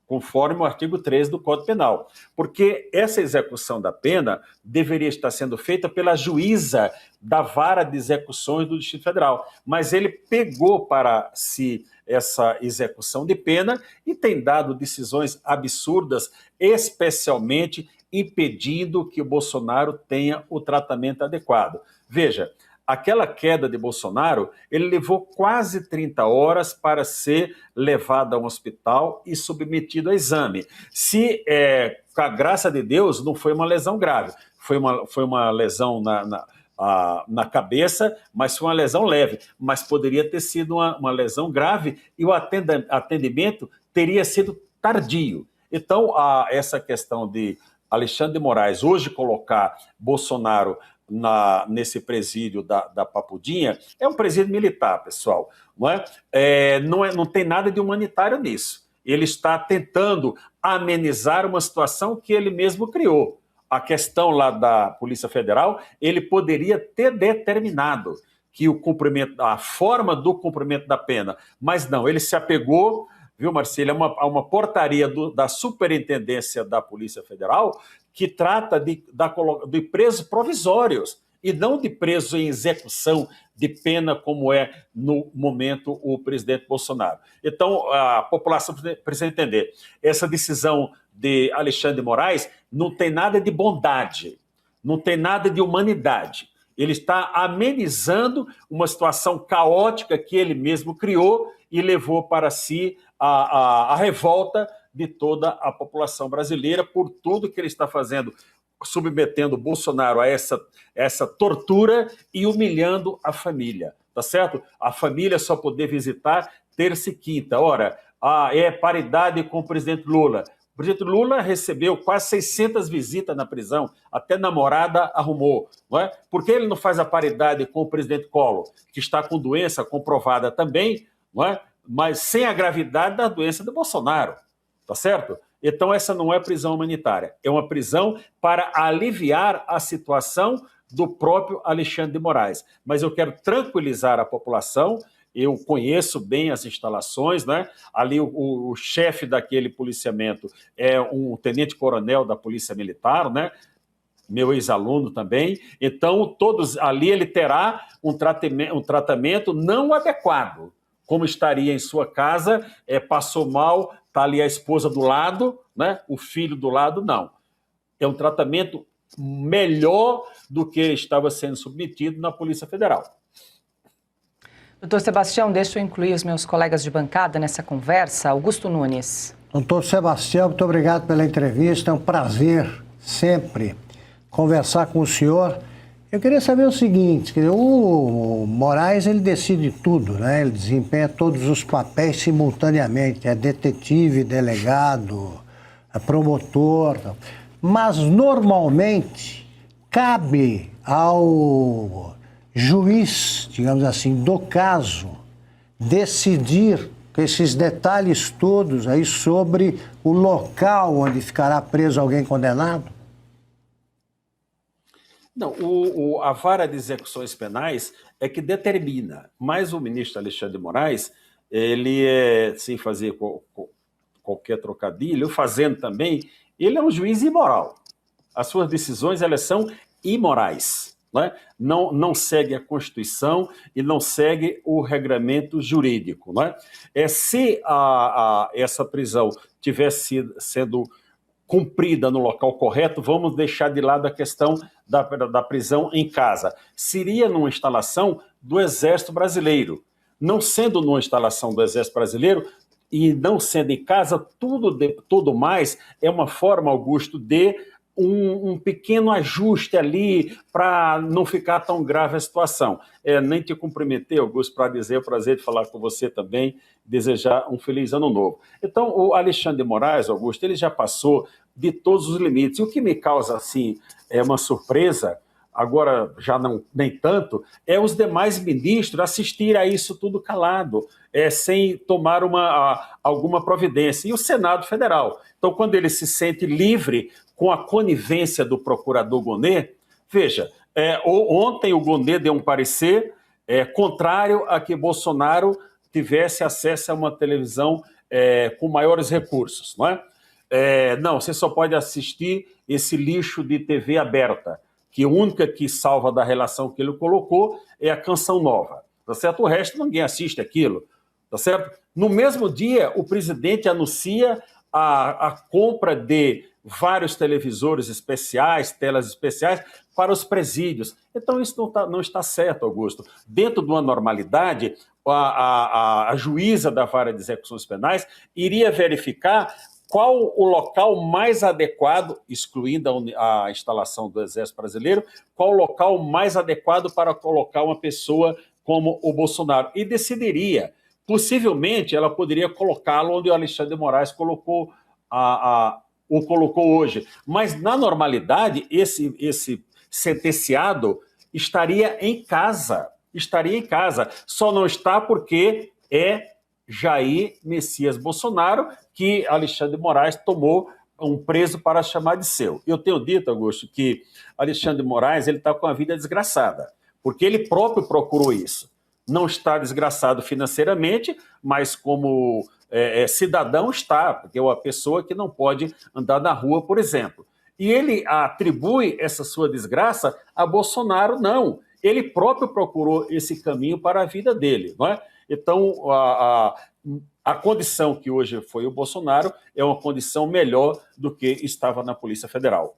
S6: conforme o artigo 13 do Código Penal. Porque essa execução da pena deveria estar sendo feita pela juíza da Vara de Execuções do Distrito Federal. Mas ele pegou para si essa execução de pena e tem dado decisões absurdas, especialmente impedindo que o Bolsonaro tenha o tratamento adequado. Veja, aquela queda de Bolsonaro, ele levou quase 30 horas para ser levado a um hospital e submetido a exame. Se, com a graça de Deus, não foi uma lesão grave, foi uma lesão na cabeça, mas foi uma lesão leve, mas poderia ter sido uma lesão grave e o atendimento teria sido tardio. Então, essa questão de Alexandre de Moraes hoje colocar Bolsonaro nesse presídio da Papudinha, é um presídio militar, pessoal, não é? Não tem nada de humanitário nisso. Ele está tentando amenizar uma situação que ele mesmo criou. A questão lá da Polícia Federal, ele poderia ter determinado que a forma do cumprimento da pena, mas não, ele se apegou, viu, Marcília, a uma portaria da Superintendência da Polícia Federal que trata de presos provisórios e não de presos em execução de pena, como é no momento o presidente Bolsonaro. Então, a população precisa entender, essa decisão de Alexandre de Moraes não tem nada de bondade, não tem nada de humanidade. Ele está amenizando uma situação caótica que ele mesmo criou e levou para si a revolta de toda a população brasileira por tudo que ele está fazendo, submetendo Bolsonaro a essa tortura e humilhando a família, tá certo? A família só poder visitar terça e quinta. Ora, paridade com o presidente Lula. O presidente Lula recebeu quase 600 visitas na prisão, até namorada arrumou. Não é? Por que ele não faz a paridade com o presidente Collor, que está com doença comprovada também, não é? Mas sem a gravidade da doença do Bolsonaro, tá certo? Então essa não é prisão humanitária, é uma prisão para aliviar a situação do próprio Alexandre de Moraes. Mas eu quero tranquilizar a população. Eu conheço bem as instalações, né? Ali o chefe daquele policiamento é um tenente-coronel da Polícia Militar, né? Meu ex-aluno também. Então, ali ele terá um tratamento não adequado, como estaria em sua casa, passou mal, está ali a esposa do lado, né? O filho do lado, não. É um tratamento melhor do que estava sendo submetido na Polícia Federal.
S1: Doutor Sebastião, deixa eu incluir os meus colegas de bancada nessa conversa. Augusto Nunes.
S3: Doutor Sebastião, muito obrigado pela entrevista. É um prazer sempre conversar com o senhor. Eu queria saber o seguinte, o Moraes ele decide tudo, né? Ele desempenha todos os papéis simultaneamente, é detetive, delegado, é promotor, mas normalmente cabe ao juiz, digamos assim, do caso, decidir esses detalhes todos aí sobre o local onde ficará preso alguém condenado?
S6: Não, a vara de execuções penais é que determina, mas o ministro Alexandre de Moraes, ele sem fazer qualquer trocadilho, fazendo também, ele é um juiz imoral. As suas decisões, elas são imorais. Né? Não segue a Constituição e não segue o regramento jurídico. Né? Se essa prisão tivesse sendo cumprida no local correto, vamos deixar de lado a questão da prisão em casa. Seria numa instalação do Exército Brasileiro. Não sendo numa instalação do Exército Brasileiro e não sendo em casa, tudo mais é uma forma, Augusto, de um pequeno ajuste ali para não ficar tão grave a situação. Nem te cumprimentei, Augusto, para dizer o prazer de falar com você também, desejar um feliz ano novo. Então, o Alexandre de Moraes, Augusto, ele já passou de todos os limites. E o que me causa, assim, uma surpresa, agora já nem tanto, é os demais ministros assistirem a isso tudo calado, sem tomar alguma providência. E o Senado Federal. Então, quando ele se sente livre com a conivência do procurador Gonê, veja, ontem o Gonê deu um parecer contrário a que Bolsonaro tivesse acesso a uma televisão com maiores recursos, não é? Não, você só pode assistir esse lixo de TV aberta, que a única que salva da relação que ele colocou é a Canção Nova, tá certo? O resto ninguém assiste aquilo, tá certo? No mesmo dia, o presidente anuncia a compra de vários televisores especiais, telas especiais para os presídios. Então isso não está certo, Augusto. Dentro de uma normalidade, a juíza da vara de execuções penais iria verificar qual o local mais adequado, excluindo a instalação do Exército Brasileiro, qual o local mais adequado para colocar uma pessoa como o Bolsonaro. E decidiria. Possivelmente, ela poderia colocá-lo onde o Alexandre de Moraes colocou hoje. Mas, na normalidade, esse sentenciado estaria em casa. Só não está porque é Jair Messias Bolsonaro, que Alexandre de Moraes tomou um preso para chamar de seu. Eu tenho dito, Augusto, que Alexandre de Moraes está com a vida desgraçada, porque ele próprio procurou isso. Não está desgraçado financeiramente, mas como cidadão está, porque é uma pessoa que não pode andar na rua, por exemplo. E ele atribui essa sua desgraça a Bolsonaro, não. Ele próprio procurou esse caminho para a vida dele, não é? Então, a condição que hoje foi o Bolsonaro é uma condição melhor do que estava na Polícia Federal.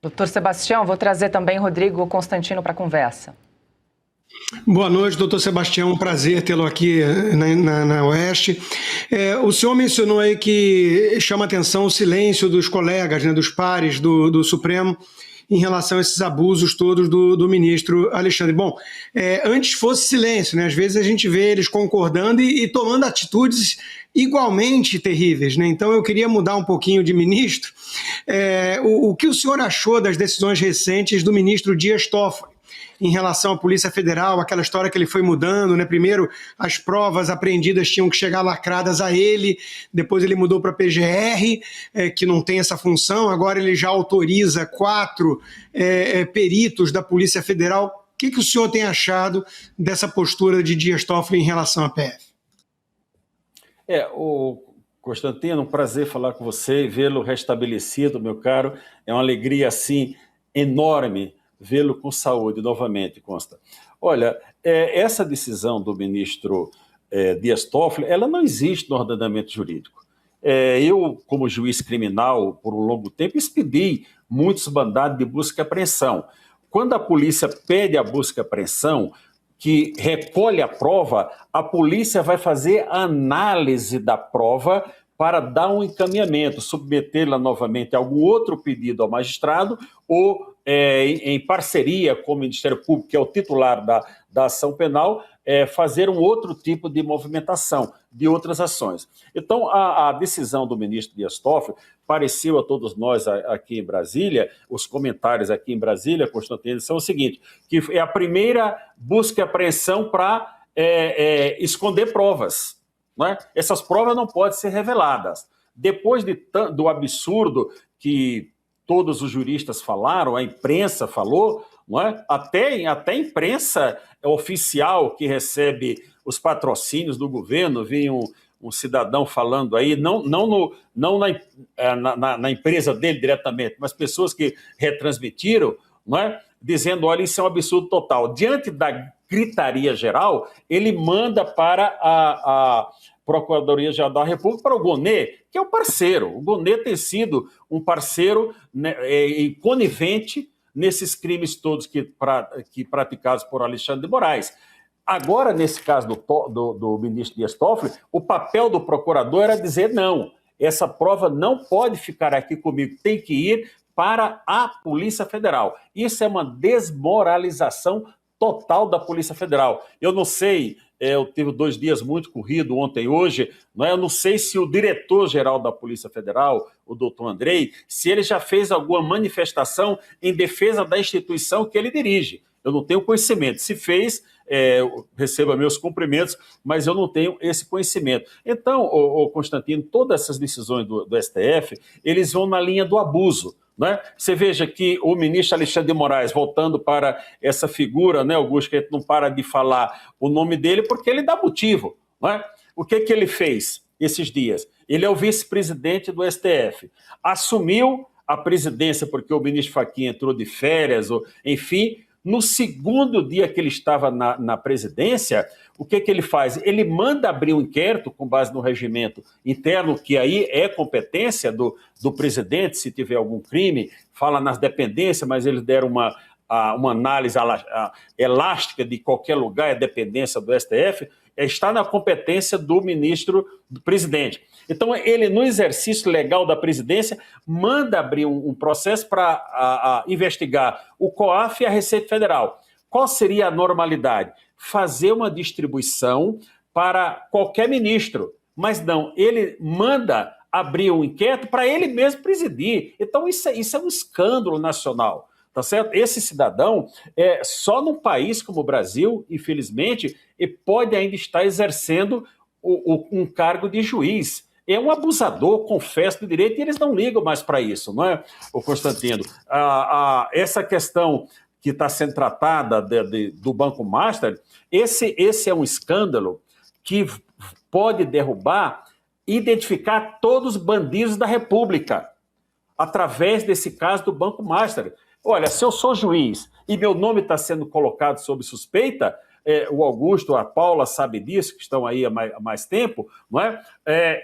S1: Doutor Sebastião, vou trazer também Rodrigo Constantino para a conversa.
S4: Boa noite, doutor Sebastião, um prazer tê-lo aqui na Oeste. O senhor mencionou aí que chama atenção o silêncio dos colegas, né, dos pares do Supremo, em relação a esses abusos todos do ministro Alexandre. Bom, antes fosse silêncio, né? Às vezes a gente vê eles concordando e tomando atitudes igualmente terríveis, né? Então eu queria mudar um pouquinho de ministro. O que o senhor achou das decisões recentes do ministro Dias Toffoli em relação à Polícia Federal, aquela história que ele foi mudando, né? Primeiro as provas apreendidas tinham que chegar lacradas a ele, depois ele mudou para a PGR, que não tem essa função, agora ele já autoriza 4 peritos da Polícia Federal. O que o senhor tem achado dessa postura de Dias Toffoli em relação à PF?
S6: Constantino, um prazer falar com você e vê-lo restabelecido, meu caro. É uma alegria, assim, enorme vê-lo com saúde novamente, Consta. Olha, essa decisão do ministro Dias Toffoli, ela não existe no ordenamento jurídico. Eu, como juiz criminal, por um longo tempo, expedi muitos mandados de busca e apreensão. Quando a polícia pede a busca e apreensão, que recolhe a prova, a polícia vai fazer a análise da prova para dar um encaminhamento, submetê-la novamente a algum outro pedido ao magistrado ou em parceria com o Ministério Público, que é o titular da ação penal, fazer um outro tipo de movimentação, de outras ações. Então, a decisão do ministro Dias Toffoli pareceu a todos nós aqui em Brasília, os comentários aqui em Brasília, Constantino, são o seguinte, que é a primeira busca e apreensão para esconder provas. Não é? Essas provas não podem ser reveladas. Depois do absurdo que todos os juristas falaram, a imprensa falou, não é? Até a imprensa oficial que recebe os patrocínios do governo, vinha um cidadão falando aí, não na empresa dele diretamente, mas pessoas que retransmitiram, não é? Dizendo, olha, isso é um absurdo total. Diante da gritaria geral, ele manda para a Procuradoria-Geral da República, para o Gonê, que é o parceiro. O Gonê tem sido um parceiro, né, conivente nesses crimes todos que praticados por Alexandre de Moraes. Agora, nesse caso do ministro Dias Toffoli, o papel do procurador era dizer não, essa prova não pode ficar aqui comigo, tem que ir para a Polícia Federal. Isso é uma desmoralização total da Polícia Federal. Eu não sei, eu tive 2 dias muito corrido ontem e hoje, eu não sei se o diretor-geral da Polícia Federal, o doutor Andrei, se ele já fez alguma manifestação em defesa da instituição que ele dirige. Eu não tenho conhecimento. Se fez, receba meus cumprimentos, mas eu não tenho esse conhecimento. Então, Constantino, todas essas decisões do STF, eles vão na linha do abuso. Né? Você veja que o ministro Alexandre de Moraes, voltando para essa figura, né, Augusto, que a gente não para de falar o nome dele, porque ele dá motivo. Né? O que ele fez esses dias? Ele é o vice-presidente do STF. Assumiu a presidência porque o ministro Fachin entrou de férias, enfim. No segundo dia que ele estava na presidência, o que ele faz? Ele manda abrir um inquérito com base no regimento interno, que aí é competência do presidente, se tiver algum crime, fala nas dependências, mas eles deram uma análise elástica de qualquer lugar, é dependência do STF, está na competência do ministro do presidente. Então, ele, no exercício legal da presidência, manda abrir um processo para investigar o COAF e a Receita Federal. Qual seria a normalidade? Fazer uma distribuição para qualquer ministro. Mas não, ele manda abrir um inquérito para ele mesmo presidir. Então, isso é um escândalo nacional. Tá certo? Esse cidadão, só num país como o Brasil, infelizmente, pode ainda estar exercendo um cargo de juiz. É um abusador, confesso, do direito, e eles não ligam mais para isso, não é, Constantino? Essa questão que está sendo tratada do Banco Master, esse é um escândalo que pode derrubar, identificar todos os bandidos da República, através desse caso do Banco Master. Olha, se eu sou juiz e meu nome está sendo colocado sob suspeita, o Augusto, a Paula sabe disso, que estão aí há mais tempo, não é?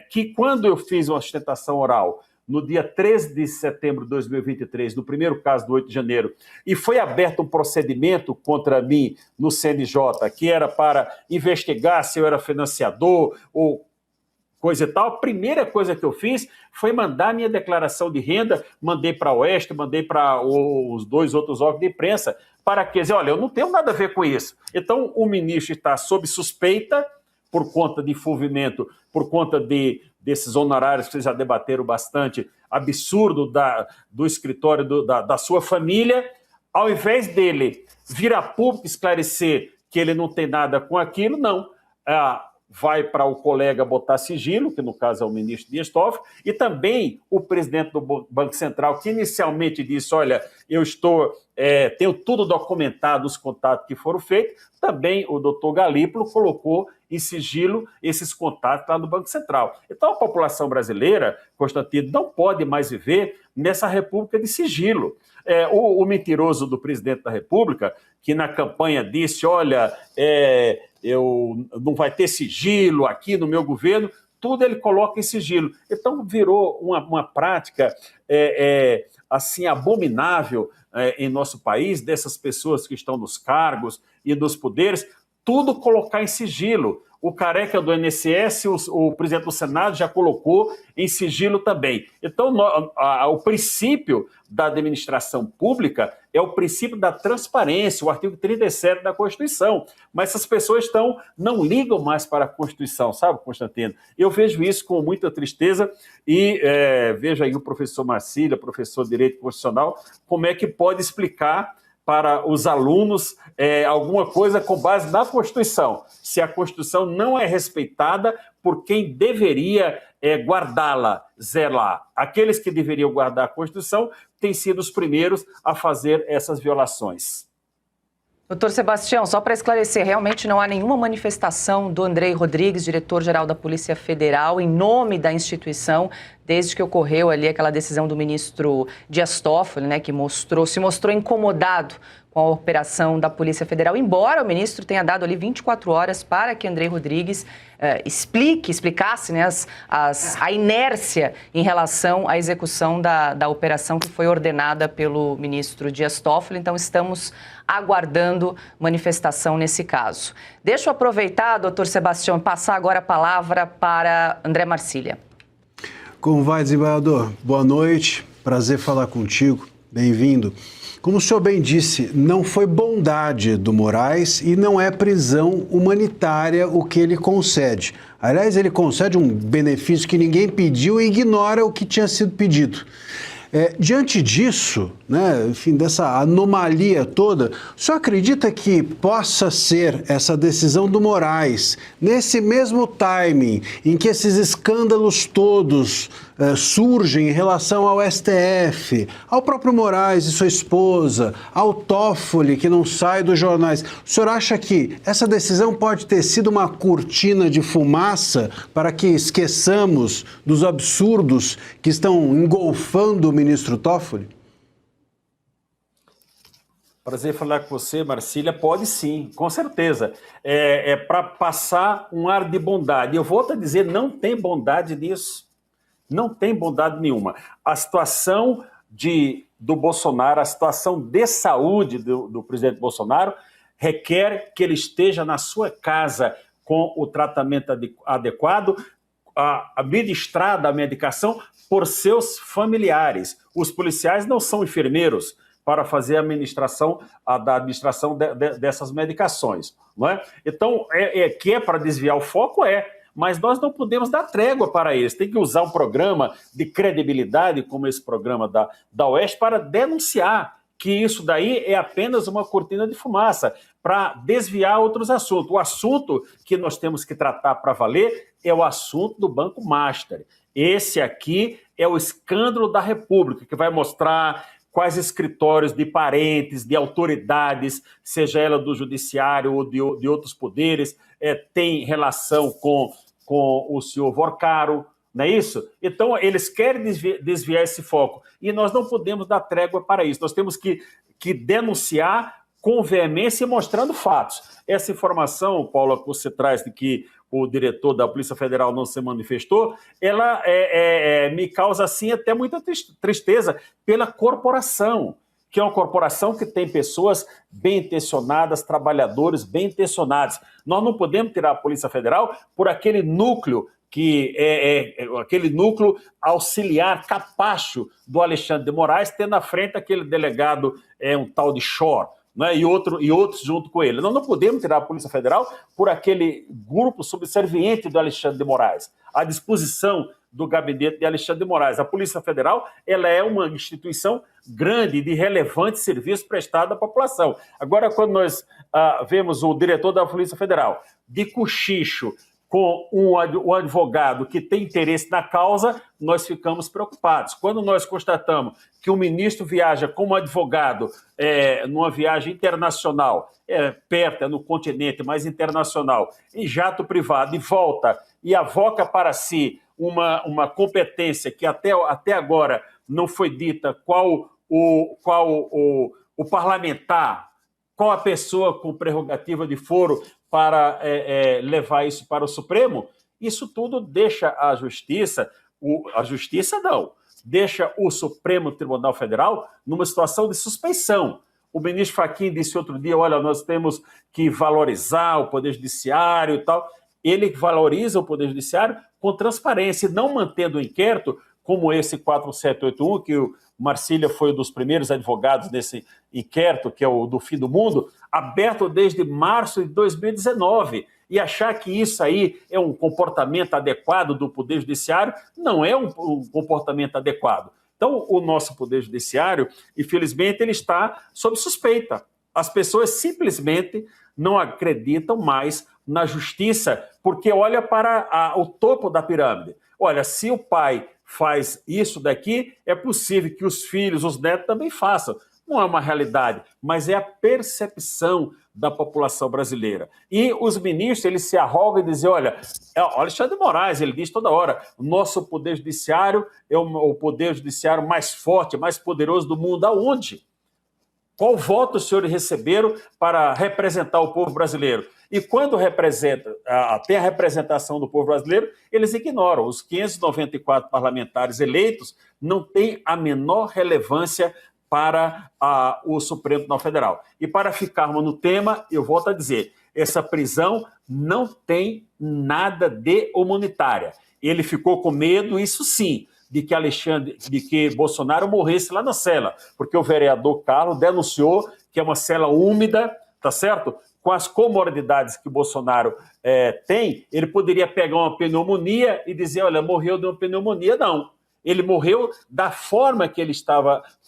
S6: Que quando eu fiz uma sustentação oral no dia 13 de setembro de 2023, no primeiro caso do 8 de janeiro, e foi aberto um procedimento contra mim no CNJ, que era para investigar se eu era financiador ou coisa e tal, a primeira coisa que eu fiz foi mandar minha declaração de renda, mandei para a Oeste, mandei para os 2 outros órgãos de imprensa, para que dizer, olha, eu não tenho nada a ver com isso. Então, o ministro está sob suspeita por conta de envolvimento, por conta desses honorários que vocês já debateram bastante, absurdo do escritório da sua família. Ao invés dele vir a público esclarecer que ele não tem nada com aquilo, não. Vai para o colega botar sigilo, que no caso é o ministro Dias Toffoli, e também o presidente do Banco Central, que inicialmente disse, olha, eu tenho tudo documentado, os contatos que foram feitos, também o doutor Galípolo colocou em sigilo esses contatos lá no Banco Central. Então a população brasileira, Constantino, não pode mais viver nessa república de sigilo. O mentiroso do presidente da República, que na campanha disse, olha, não vai ter sigilo aqui no meu governo, tudo ele coloca em sigilo. Então virou uma prática assim abominável em nosso país, dessas pessoas que estão nos cargos e nos poderes, tudo colocar em sigilo. O careca do INSS, o presidente do Senado já colocou em sigilo também. Então, o princípio da administração pública é o princípio da transparência, o artigo 37 da Constituição. Mas essas pessoas não ligam mais para a Constituição, sabe, Constantino? Eu vejo isso com muita tristeza e vejo aí o professor Marcília, professor de Direito Constitucional, como é que pode explicar para os alunos alguma coisa com base na Constituição, se a Constituição não é respeitada por quem deveria guardá-la, zelar. Aqueles que deveriam guardar a Constituição têm sido os primeiros a fazer essas violações.
S1: Doutor Sebastião, só para esclarecer, realmente não há nenhuma manifestação do Andrei Rodrigues, diretor-geral da Polícia Federal, em nome da instituição, desde que ocorreu ali aquela decisão do ministro Dias Toffoli, né, que se mostrou incomodado com a operação da Polícia Federal, embora o ministro tenha dado ali 24 horas para que Andrei Rodrigues explicasse, né, a inércia em relação à execução da operação que foi ordenada pelo ministro Dias Toffoli. Então, estamos aguardando manifestação nesse caso. Deixa eu aproveitar, doutor Sebastião, passar agora a palavra para André Marcília.
S2: Como vai, desembargador? Boa noite, prazer falar contigo, bem-vindo. Como o senhor bem disse, não foi bondade do Moraes e não é prisão humanitária o que ele concede. Aliás, ele concede um benefício que ninguém pediu e ignora o que tinha sido pedido. Diante disso, né, enfim, dessa anomalia toda, o senhor acredita que possa ser essa decisão do Moraes, nesse mesmo timing em que esses escândalos todos surgem em relação ao STF, ao próprio Moraes e sua esposa, ao Toffoli, que não sai dos jornais, o senhor acha que essa decisão pode ter sido uma cortina de fumaça para que esqueçamos dos absurdos que estão engolfando o ministro Toffoli?
S6: Prazer falar com você, Marcília. Pode sim, com certeza. Para passar um ar de bondade. Eu volto a dizer, não tem bondade nisso. Não tem bondade nenhuma. A situação do Bolsonaro, a situação de saúde do presidente Bolsonaro, requer que ele esteja na sua casa com o tratamento adequado, administrada a medicação por seus familiares. Os policiais não são enfermeiros para fazer a administração dessas medicações. Não é? Então, que é para desviar o foco, mas nós não podemos dar trégua para eles. Tem que usar um programa de credibilidade, como esse programa da Oeste, para denunciar que isso daí é apenas uma cortina de fumaça, para desviar outros assuntos. O assunto que nós temos que tratar para valer é o assunto do Banco Master. Esse aqui é o escândalo da República, que vai mostrar quais escritórios de parentes, de autoridades, seja ela do judiciário ou de outros poderes, tem relação com o senhor Vorcaro, não é isso? Então, eles querem desviar esse foco e nós não podemos dar trégua para isso. Nós temos que denunciar com veemência e mostrando fatos. Essa informação, Paula, que você traz de que o diretor da Polícia Federal não se manifestou, ela me causa, assim, até muita tristeza pela corporação, que é uma corporação que tem pessoas bem intencionadas, trabalhadores bem intencionados. Nós não podemos tirar a Polícia Federal por aquele núcleo que aquele núcleo auxiliar capacho do Alexandre de Moraes, tendo à frente aquele delegado, um tal de Shor, né, e outros junto com ele. Nós não podemos tirar a Polícia Federal por aquele grupo subserviente do Alexandre de Moraes, à disposição do gabinete de Alexandre de Moraes. A Polícia Federal, ela é uma instituição grande, de relevante serviço prestado à população. Agora, quando nós vemos o diretor da Polícia Federal de cochicho com um advogado que tem interesse na causa, nós ficamos preocupados. Quando nós constatamos que o ministro viaja como advogado numa viagem internacional, perto, no continente, mas internacional, em jato privado, e volta e avoca para si uma competência que até agora não foi dita qual o parlamentar, qual a pessoa com prerrogativa de foro para levar isso para o Supremo, isso tudo deixa a justiça deixa o Supremo Tribunal Federal numa situação de suspeição. O ministro Fachin disse outro dia, olha, nós temos que valorizar o Poder Judiciário e tal. Ele valoriza o Poder Judiciário com transparência, não mantendo o inquérito como esse 4781, que o Marcília foi um dos primeiros advogados desse inquérito, que é o do fim do mundo, aberto desde março de 2019. E achar que isso aí é um comportamento adequado do Poder Judiciário não é um comportamento adequado. Então, o nosso Poder Judiciário, infelizmente, ele está sob suspeita. As pessoas simplesmente não acreditam mais na justiça, porque olha para o topo da pirâmide. Olha, se o pai faz isso daqui, é possível que os filhos, os netos também façam. Não é uma realidade, mas é a percepção da população brasileira. E os ministros, eles se arrogam e dizem, olha, Alexandre de Moraes, ele diz toda hora, o nosso Poder Judiciário é o Poder Judiciário mais forte, mais poderoso do mundo. Aonde? Qual voto os senhores receberam para representar o povo brasileiro? E quando tem a representação do povo brasileiro, eles ignoram. Os 594 parlamentares eleitos não têm a menor relevância para o Supremo Tribunal Federal. E para ficarmos no tema, eu volto a dizer, essa prisão não tem nada de humanitária. Ele ficou com medo, isso sim, de que Bolsonaro morresse lá na cela, porque o vereador Carlos denunciou que é uma cela úmida, tá certo? Com as comorbidades que o Bolsonaro tem, ele poderia pegar uma pneumonia e dizer, olha, morreu de uma pneumonia. Não. Ele morreu da forma que ele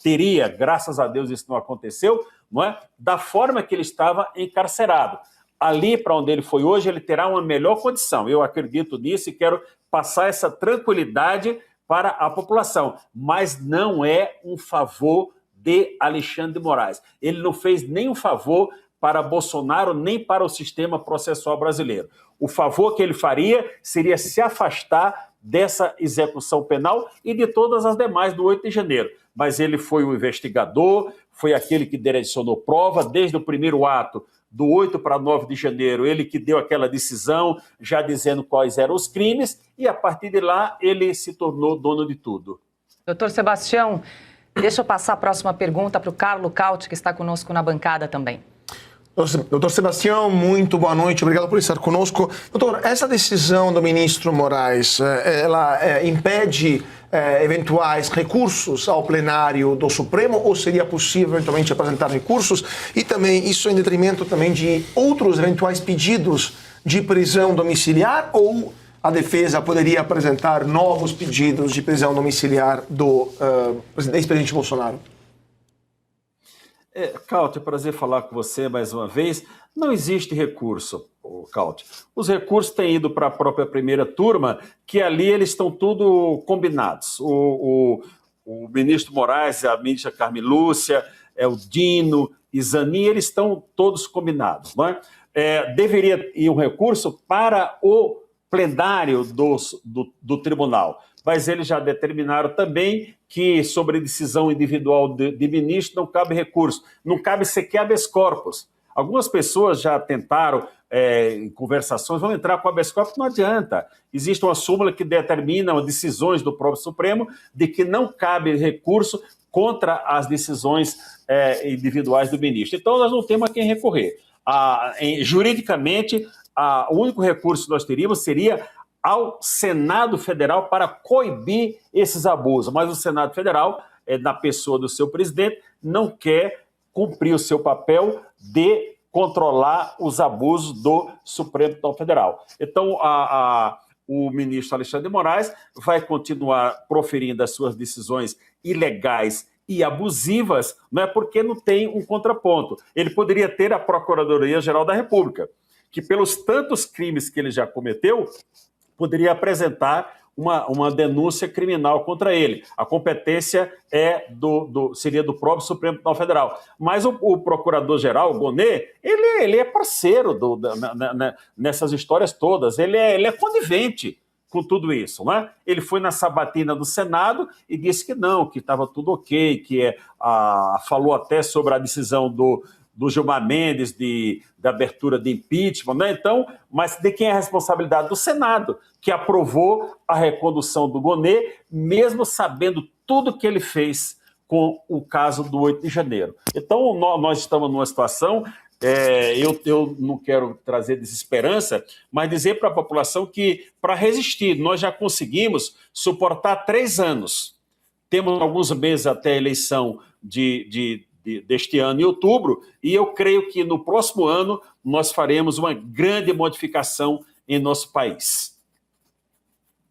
S6: teria, graças a Deus isso não aconteceu, não é? Da forma que ele estava encarcerado. Ali para onde ele foi hoje, ele terá uma melhor condição. Eu acredito nisso e quero passar essa tranquilidade para a população. Mas não é um favor de Alexandre de Moraes. Ele não fez nenhum favor para Bolsonaro, nem para o sistema processual brasileiro. O favor que ele faria seria se afastar dessa execução penal e de todas as demais do 8 de janeiro. Mas ele foi o investigador, foi aquele que direcionou prova, desde o primeiro ato do 8 para 9 de janeiro, ele que deu aquela decisão, já dizendo quais eram os crimes, e a partir de lá ele se tornou dono de tudo.
S1: Doutor Sebastião, deixa eu passar a próxima pergunta para o Carlo Cauti, que está conosco na bancada também.
S5: Doutor Sebastião, muito boa noite, obrigado por estar conosco. Doutor, essa decisão do ministro Moraes, ela impede eventuais recursos ao plenário do Supremo ou seria possível eventualmente apresentar recursos? E também isso em detrimento também de outros eventuais pedidos de prisão domiciliar ou a defesa poderia apresentar novos pedidos de prisão domiciliar do ex-presidente Bolsonaro?
S6: Cauti, é prazer falar com você mais uma vez. Não existe recurso, Cauti. Os recursos têm ido para a própria primeira turma, que ali eles estão tudo combinados. O ministro Moraes, a ministra Carmen Lúcia, o Dino, Izani, eles estão todos combinados. Não é? Deveria ir um recurso para o plenário do tribunal, mas eles já determinaram também que sobre decisão individual de ministro não cabe recurso, não cabe sequer habeas corpus. Algumas pessoas já tentaram, em conversações, vão entrar com habeas corpus, não adianta. Existe uma súmula que determina as decisões do próprio Supremo de que não cabe recurso contra as decisões individuais do ministro. Então, nós não temos a quem recorrer. Juridicamente, o único recurso que nós teríamos seria ao Senado Federal para coibir esses abusos. Mas o Senado Federal, na pessoa do seu presidente, não quer cumprir o seu papel de controlar os abusos do Supremo Tribunal Federal. Então, o ministro Alexandre de Moraes vai continuar proferindo as suas decisões ilegais e abusivas, não é porque não tem um contraponto. Ele poderia ter a Procuradoria-Geral da República, que pelos tantos crimes que ele já cometeu, poderia apresentar uma denúncia criminal contra ele. A competência seria do próprio Supremo Tribunal Federal. Mas o procurador-geral, o Gonê, ele é parceiro nessas histórias todas. Ele é conivente com tudo isso, não é? Ele foi na sabatina do Senado e disse que não, que estava tudo ok, falou até sobre a decisão do Gilmar Mendes da abertura de impeachment, né? Então, mas de quem é a responsabilidade? Do Senado, que aprovou a recondução do Gonê, mesmo sabendo tudo que ele fez com o caso do 8 de janeiro. Então, nós estamos numa situação, eu não quero trazer desesperança, mas dizer para a população que, para resistir, nós já conseguimos suportar 3 anos. Temos alguns meses até a eleição deste ano, em outubro, e eu creio que no próximo ano nós faremos uma grande modificação em nosso país.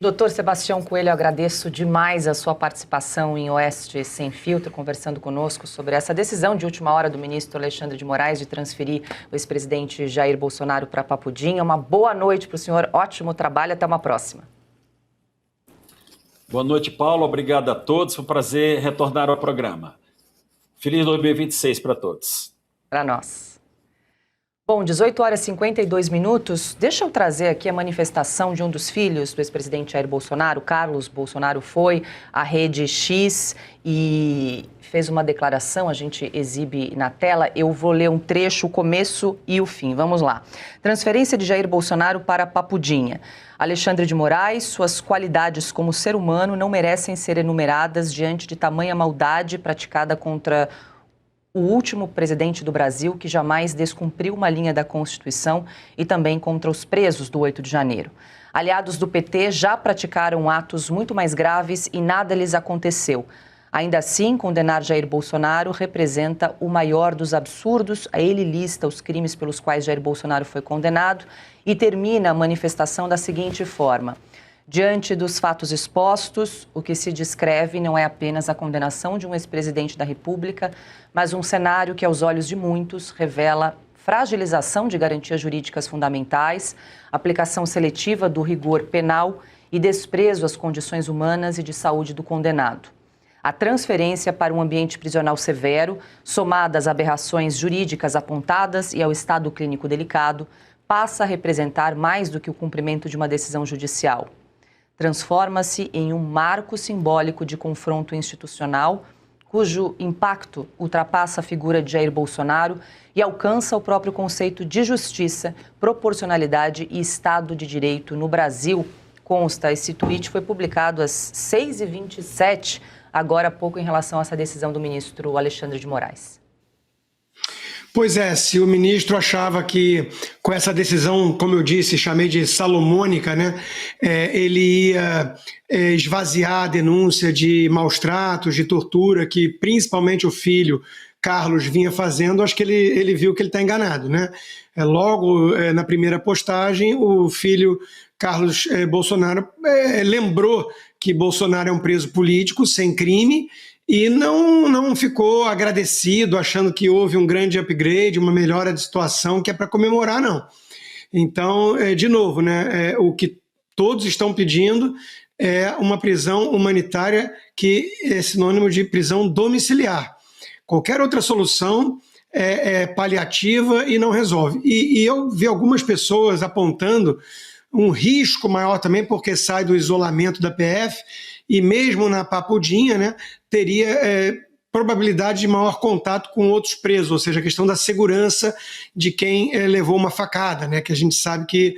S1: Doutor Sebastião Coelho, eu agradeço demais a sua participação em Oeste Sem Filtro, conversando conosco sobre essa decisão de última hora do ministro Alexandre de Moraes de transferir o ex-presidente Jair Bolsonaro para Papudinha. Uma boa noite para o senhor, ótimo trabalho, até uma próxima.
S6: Boa noite, Paulo, obrigado a todos, foi um prazer retornar ao programa. Feliz 2026 para todos.
S1: Para nós. Bom, 18 horas e 52 minutos. Deixa eu trazer aqui a manifestação de um dos filhos do ex-presidente Jair Bolsonaro. Carlos Bolsonaro foi à Rede X e fez uma declaração, a gente exibe na tela. Eu vou ler um trecho, o começo e o fim. Vamos lá. Transferência de Jair Bolsonaro para Papudinha. Alexandre de Moraes, suas qualidades como ser humano não merecem ser enumeradas diante de tamanha maldade praticada contra o último presidente do Brasil que jamais descumpriu uma linha da Constituição e também contra os presos do 8 de janeiro. Aliados do PT já praticaram atos muito mais graves e nada lhes aconteceu. Ainda assim, condenar Jair Bolsonaro representa o maior dos absurdos. Ele lista os crimes pelos quais Jair Bolsonaro foi condenado e termina a manifestação da seguinte forma: diante dos fatos expostos, o que se descreve não é apenas a condenação de um ex-presidente da República, mas um cenário que, aos olhos de muitos, revela fragilização de garantias jurídicas fundamentais, aplicação seletiva do rigor penal e desprezo às condições humanas e de saúde do condenado. A transferência para um ambiente prisional severo, somada às aberrações jurídicas apontadas e ao estado clínico delicado, passa a representar mais do que o cumprimento de uma decisão judicial. Transforma-se em um marco simbólico de confronto institucional, cujo impacto ultrapassa a figura de Jair Bolsonaro e alcança o próprio conceito de justiça, proporcionalidade e Estado de Direito no Brasil. Consta, esse tweet foi publicado às 6h27, agora há pouco, em relação a essa decisão do ministro Alexandre de Moraes.
S4: Pois é, se o ministro achava que com essa decisão, como eu disse, chamei de salomônica, né, ele ia esvaziar a denúncia de maus tratos, de tortura, que principalmente o filho Carlos vinha fazendo, acho que ele viu que ele está enganado, né? Logo na primeira postagem, o filho Carlos Bolsonaro lembrou que Bolsonaro é um preso político sem crime, e não ficou agradecido, achando que houve um grande upgrade, uma melhora de situação que é para comemorar, não. Então, de novo, né, o que todos estão pedindo é uma prisão humanitária que é sinônimo de prisão domiciliar. Qualquer outra solução é paliativa e não resolve. E eu vi algumas pessoas apontando um risco maior também, porque sai do isolamento da PF, e mesmo na Papudinha, né, teria probabilidade de maior contato com outros presos, ou seja, a questão da segurança de quem levou uma facada, né, que a gente sabe que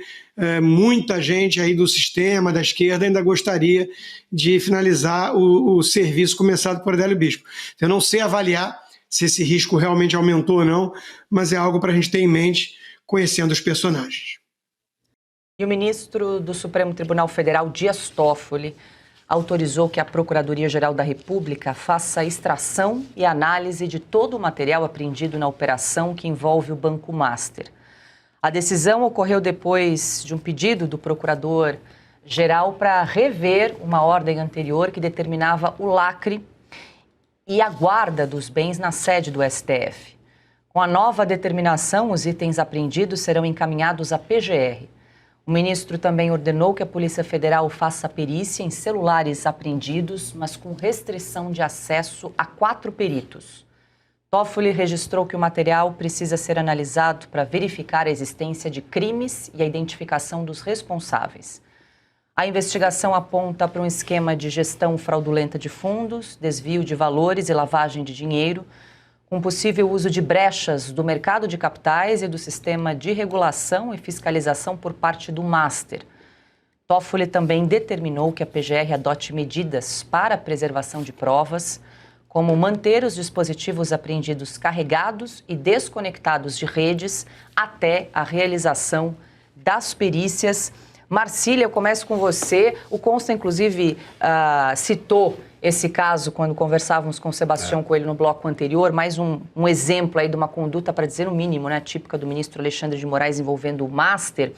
S4: muita gente aí do sistema, da esquerda, ainda gostaria de finalizar o serviço começado por Adélio Bispo. Eu não sei avaliar se esse risco realmente aumentou ou não, mas é algo para a gente ter em mente, conhecendo os personagens.
S1: E o ministro do Supremo Tribunal Federal, Dias Toffoli, autorizou que a Procuradoria-Geral da República faça extração e análise de todo o material apreendido na operação que envolve o Banco Master. A decisão ocorreu depois de um pedido do Procurador-Geral para rever uma ordem anterior que determinava o lacre e a guarda dos bens na sede do STF. Com a nova determinação, os itens apreendidos serão encaminhados à PGR. O ministro também ordenou que a Polícia Federal faça perícia em celulares apreendidos, mas com restrição de acesso a 4 peritos. Toffoli registrou que o material precisa ser analisado para verificar a existência de crimes e a identificação dos responsáveis. A investigação aponta para um esquema de gestão fraudulenta de fundos, desvio de valores e lavagem de dinheiro, com possível uso de brechas do mercado de capitais e do sistema de regulação e fiscalização por parte do Master. Toffoli também determinou que a PGR adote medidas para a preservação de provas, como manter os dispositivos apreendidos carregados e desconectados de redes até a realização das perícias. Marcília, eu começo com você. O Consta, inclusive, citou esse caso quando conversávamos com o Sebastião Coelho no bloco anterior, mais um exemplo aí de uma conduta, para dizer o mínimo, né, típica do ministro Alexandre de Moraes envolvendo o Master.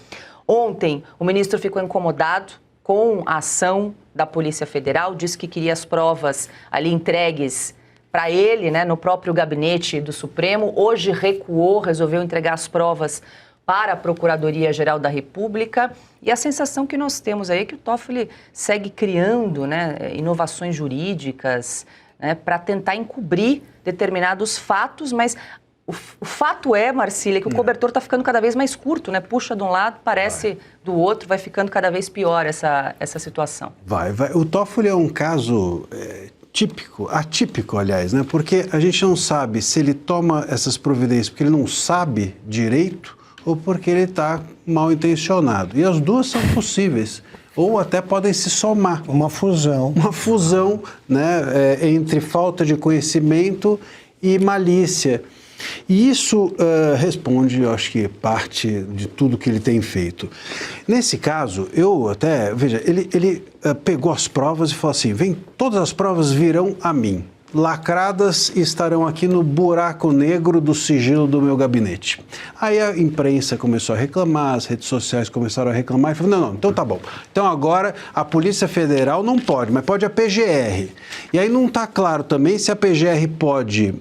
S1: Ontem, o ministro ficou incomodado com a ação da Polícia Federal, disse que queria as provas ali entregues para ele, né, no próprio gabinete do Supremo. Hoje recuou, resolveu entregar as provas para a Procuradoria-Geral da República. E a sensação que nós temos aí é que o Toffoli segue criando, né, inovações jurídicas, né, para tentar encobrir determinados fatos, mas o fato é, Marcília, que o cobertor está ficando cada vez mais curto, né? Puxa de um lado, parece do outro, vai ficando cada vez pior essa situação.
S2: Vai. O Toffoli é um caso atípico, aliás, né? Porque a gente não sabe se ele toma essas providências porque ele não sabe direito ou porque ele está mal intencionado. E as duas são possíveis. Ou até podem se somar.
S3: Uma fusão.
S2: Uma fusão, né, entre falta de conhecimento e malícia. E isso responde, eu acho que parte de tudo que ele tem feito. Nesse caso, veja, ele pegou as provas e falou assim, todas as provas virão a mim, lacradas e estarão aqui no buraco negro do sigilo do meu gabinete. Aí a imprensa começou a reclamar, as redes sociais começaram a reclamar e falaram, não, então tá bom. Então agora a Polícia Federal não pode, mas pode a PGR. E aí não está claro também se a PGR pode...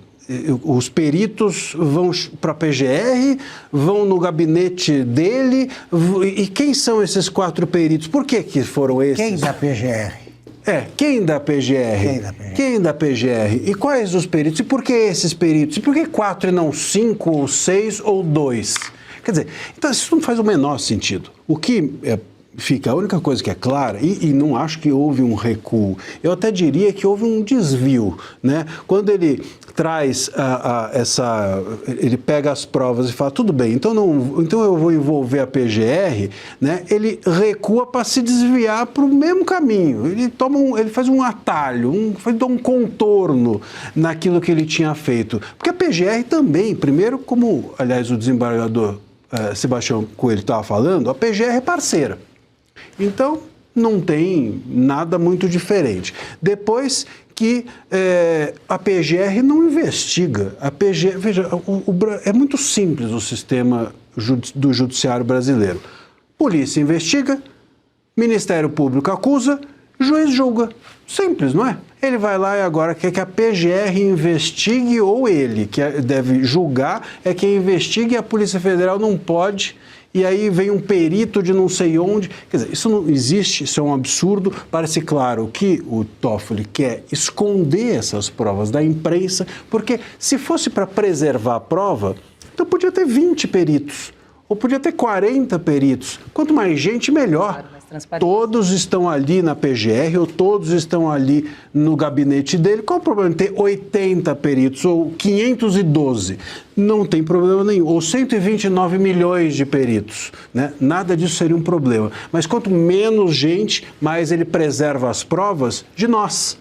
S2: Os peritos vão para a PGR, vão no gabinete dele, e quem são esses 4 peritos? Por que foram esses?
S3: Quem da PGR?
S2: Quem da PGR? Quem da PGR? E quais os peritos? E por que esses peritos? E por que 4 e não 5, ou 6 ou 2? Quer dizer, então isso não faz o menor sentido. O que a única coisa que é clara, e não acho que houve um recuo, eu até diria que houve um desvio, né? Quando ele traz ele pega as provas e fala, tudo bem, então eu vou envolver a PGR, né? Ele recua para se desviar para o mesmo caminho, ele faz um atalho, dá um contorno naquilo que ele tinha feito, porque a PGR também, primeiro, como aliás o desembargador Sebastião Coelho estava falando, a PGR é parceira. Então, não tem nada muito diferente. Depois que a PGR não investiga. A PGR, veja, é muito simples o sistema do judiciário brasileiro. Polícia investiga, Ministério Público acusa, juiz julga. Simples, não é? Ele vai lá e agora quer que a PGR investigue, ou ele, que deve julgar, é quem investiga e a Polícia Federal não pode. E aí vem um perito de não sei onde. Quer dizer, isso não existe, isso é um absurdo. Parece claro que o Toffoli quer esconder essas provas da imprensa, porque se fosse para preservar a prova, então podia ter 20 peritos, ou podia ter 40 peritos. Quanto mais gente, melhor. Todos estão ali na PGR ou todos estão ali no gabinete dele. Qual o problema de ter 80 peritos ou 512? Não tem problema nenhum. Ou 129 milhões de peritos, né? Nada disso seria um problema. Mas quanto menos gente, mais ele preserva as provas de nós,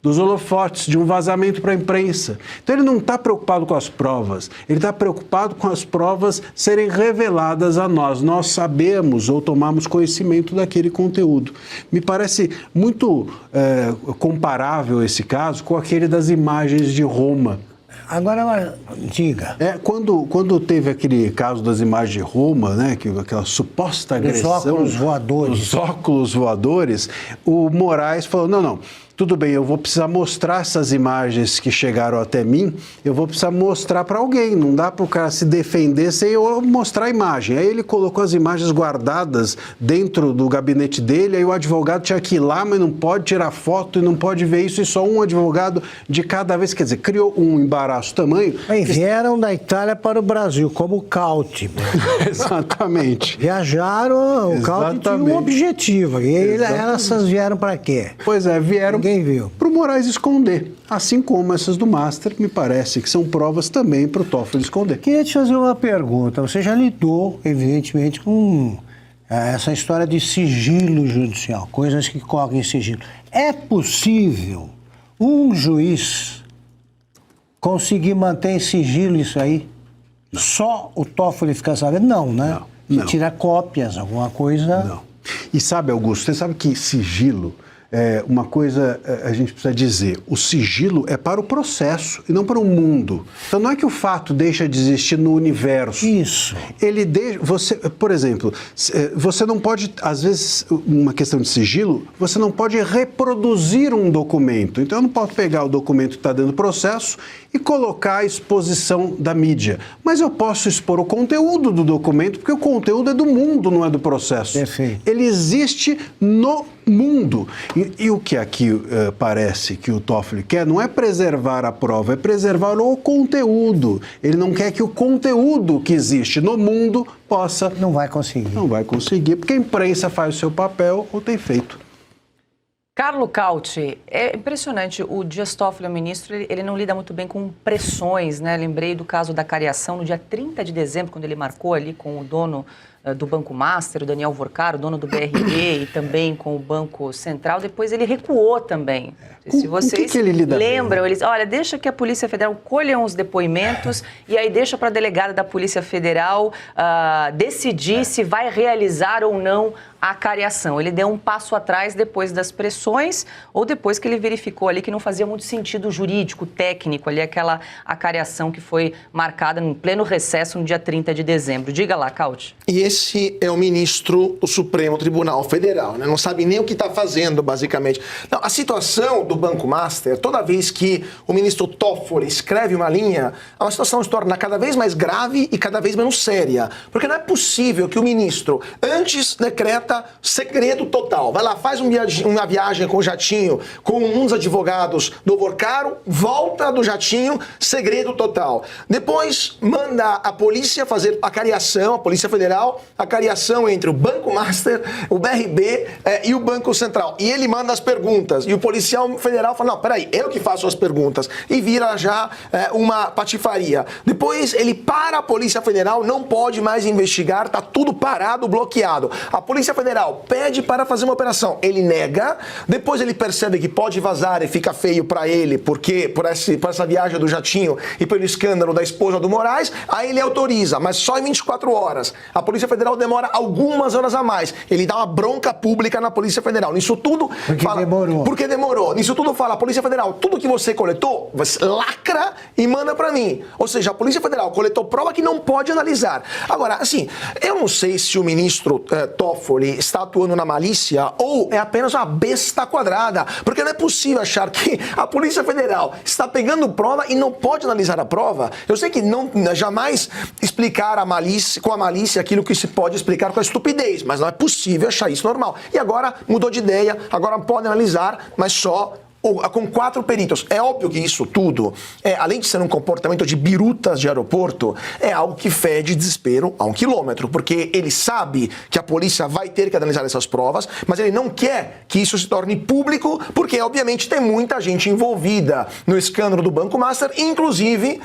S2: dos holofotes, de um vazamento para a imprensa. Então ele não está preocupado com as provas, ele está preocupado com as provas serem reveladas a nós. Nós sabemos ou tomamos conhecimento daquele conteúdo. Me parece muito comparável esse caso com aquele das imagens de Roma.
S3: Agora, diga.
S2: Quando teve aquele caso das imagens de Roma, né, aquela suposta agressão... Os óculos voadores, o Moraes falou, não, tudo bem, eu vou precisar mostrar essas imagens que chegaram até mim, eu vou precisar mostrar para alguém, não dá para o cara se defender sem eu mostrar a imagem. Aí ele colocou as imagens guardadas dentro do gabinete dele, aí o advogado tinha que ir lá, mas não pode tirar foto e não pode ver isso, e só um advogado de cada vez, quer dizer, criou um embaraço tamanho.
S3: Aí vieram da Itália para o Brasil, como o Cauti.
S2: Exatamente.
S3: Viajaram, o Cauti tinha um objetivo, e elas vieram para quê?
S2: Pois é, vieram
S3: para
S2: o Moraes esconder, assim como essas do Master, me parece que são provas também para o Toffoli esconder.
S3: Queria te fazer uma pergunta. Você já lidou, evidentemente, com essa história de sigilo judicial, coisas que correm em sigilo. É possível um juiz conseguir manter em sigilo isso aí? Não. Só o Toffoli ficar sabendo? Não, né?
S2: Não.
S3: Tirar cópias, alguma coisa...
S2: Não. E sabe, Augusto, você sabe que sigilo uma coisa a gente precisa dizer: o sigilo é para o processo e não para o mundo. Então não é que o fato deixa de existir no universo.
S3: Isso.
S2: Ele deixa, por exemplo, você não pode, às vezes, uma questão de sigilo, você não pode reproduzir um documento. Então eu não posso pegar o documento que está dentro do processo e colocar à exposição da mídia. Mas eu posso expor o conteúdo do documento, porque o conteúdo é do mundo, não é do processo.
S3: Perfeito.
S2: Ele existe no mundo. E o que aqui parece que o Toffoli quer não é preservar a prova, é preservar o conteúdo. Ele não quer que o conteúdo que existe no mundo possa...
S3: Não vai conseguir.
S2: Não vai conseguir, porque a imprensa faz o seu papel ou tem feito.
S1: Carlo Cauti, é impressionante, o Dias Toffoli, o ministro, ele não lida muito bem com pressões, né? Lembrei do caso da cariação no dia 30 de dezembro, quando ele marcou ali com o dono do Banco Master, o Daniel Vorcaro, dono do BRB, e também com o Banco Central. Depois ele recuou também. Se vocês
S2: que ele lida
S1: lembram,
S2: bem?
S1: eles, olha, deixa que a Polícia Federal colha os depoimentos e aí deixa para a delegada da Polícia Federal decidir se vai realizar ou não a cariação. Ele deu um passo atrás depois das pressões ou depois que ele verificou ali que não fazia muito sentido jurídico, técnico, ali aquela cariação que foi marcada em pleno recesso no dia 30 de dezembro. Diga lá, Cauti.
S5: E esse é o ministro do Supremo Tribunal Federal, né? Não sabe nem o que está fazendo, basicamente. Não, a situação do Banco Master, toda vez que o ministro Toffoli escreve uma linha, a situação se torna cada vez mais grave e cada vez menos séria. Porque não é possível que o ministro, antes decreta segredo total, vai lá, faz uma viagem com o jatinho, com um dos advogados do Vorcaro, volta do jatinho, segredo total. Depois manda a polícia fazer a cariação, a Polícia Federal, a cariação entre o Banco Master, o BRB e o Banco Central. E ele manda as perguntas. E o policial federal fala, não, peraí, eu que faço as perguntas. E vira já uma patifaria. Depois ele para a Polícia Federal, não pode mais investigar, tá tudo parado, bloqueado. A Polícia Federal pede para fazer uma operação, ele nega. Depois ele percebe que pode vazar e fica feio para ele, porque por essa viagem do jatinho e pelo escândalo da esposa do Moraes, aí ele autoriza, mas só em 24 horas. A Polícia Federal demora algumas horas a mais. Ele dá uma bronca pública na Polícia Federal. Nisso tudo... Porque demorou. Nisso tudo fala, Polícia Federal, tudo que você coletou, você lacra e manda pra mim. Ou seja, a Polícia Federal coletou prova que não pode analisar. Agora, assim, eu não sei se o ministro Toffoli está atuando na malícia ou é apenas uma besta quadrada. Porque não é possível achar que a Polícia Federal está pegando prova e não pode analisar a prova. Eu sei que não jamais explicar com a malícia aquilo que se pode explicar com a estupidez, mas não é possível achar isso normal. E agora mudou de ideia, agora pode analisar, mas só com 4 peritos. É óbvio que isso tudo, além de ser um comportamento de birutas de aeroporto, é algo que fede desespero a 1 quilômetro, porque ele sabe que a polícia vai ter que analisar essas provas, mas ele não quer que isso se torne público, porque obviamente tem muita gente envolvida no escândalo do Banco Master, inclusive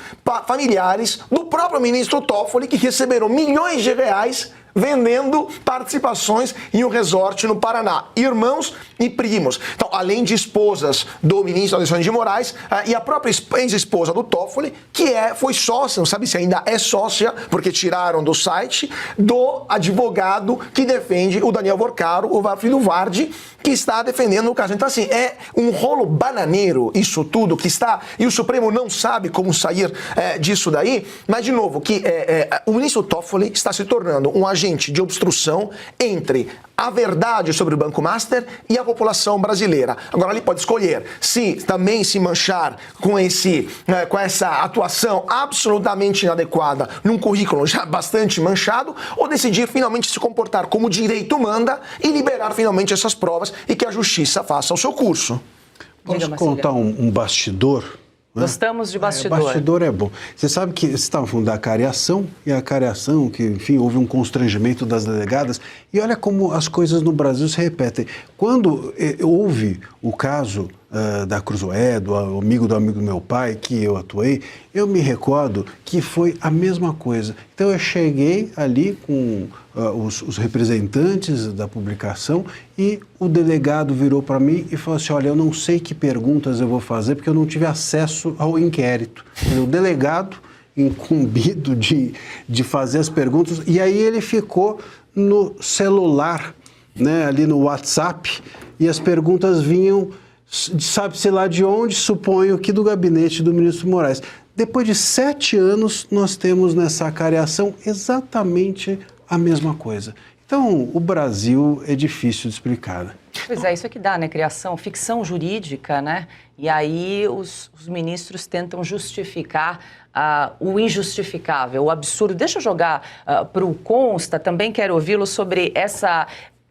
S5: familiares do próprio ministro Toffoli, que receberam milhões de reais vendendo participações em um resort no Paraná. Irmãos e primos. Então, além de esposas do ministro Alexandre de Moraes e a própria ex-esposa do Toffoli, que foi sócia, não sabe se ainda é sócia, porque tiraram do site, do advogado que defende o Daniel Vorcaro, o filho Vardi, que está defendendo o caso. Então, assim, é um rolo bananeiro isso tudo que está, e o Supremo não sabe como sair disso daí, mas, de novo, que o ministro Toffoli está se tornando um agente de obstrução entre a verdade sobre o Banco Master e a população brasileira. Agora ele pode escolher se também se manchar com essa atuação absolutamente inadequada num currículo já bastante manchado, ou decidir finalmente se comportar como o direito manda e liberar finalmente essas provas e que a justiça faça o seu curso.
S2: Posso contar um bastidor?
S1: Gostamos de bastidor.
S2: Bastidor é bom. Você sabe que vocês estavam falando da cariação, e a cariação, que, enfim, houve um constrangimento das delegadas, e olha como as coisas no Brasil se repetem. Quando houve o caso da Cruzoé, do amigo do meu pai, que eu atuei, eu me recordo que foi a mesma coisa. Então eu cheguei ali com os representantes da publicação e o delegado virou para mim e falou assim, olha, eu não sei que perguntas eu vou fazer porque eu não tive acesso ao inquérito. O delegado incumbido de fazer as perguntas, e aí ele ficou no celular né, ali no WhatsApp, e as perguntas vinham, sabe-se lá de onde, suponho que do gabinete do ministro Moraes. Depois de 7 anos, nós temos nessa cariação exatamente a mesma coisa. Então, o Brasil é difícil de explicar, né?
S1: Pois é, isso é que dá, né? Criação, ficção jurídica, né? E aí os ministros tentam justificar o injustificável, o absurdo. Deixa eu jogar para o Consta, também quero ouvi-lo sobre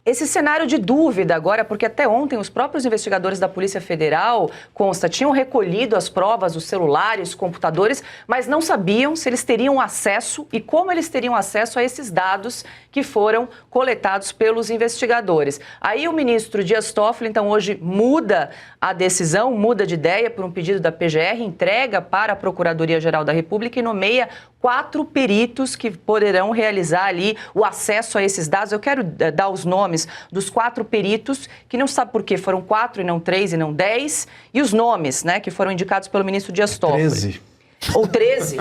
S1: esse cenário de dúvida agora, porque até ontem os próprios investigadores da Polícia Federal, Consta, tinham recolhido as provas, os celulares, os computadores, mas não sabiam se eles teriam acesso e como eles teriam acesso a esses dados que foram coletados pelos investigadores. Aí o ministro Dias Toffoli, então, hoje muda a decisão, muda de ideia por um pedido da PGR, entrega para a Procuradoria-Geral da República e nomeia 4 peritos que poderão realizar ali o acesso a esses dados. Eu quero dar os nomes dos 4 peritos, que não se sabe por que foram 4 e não 3 e não 10, e os nomes, né, que foram indicados pelo ministro Dias Toffoli.
S2: 13.
S1: Ou 13.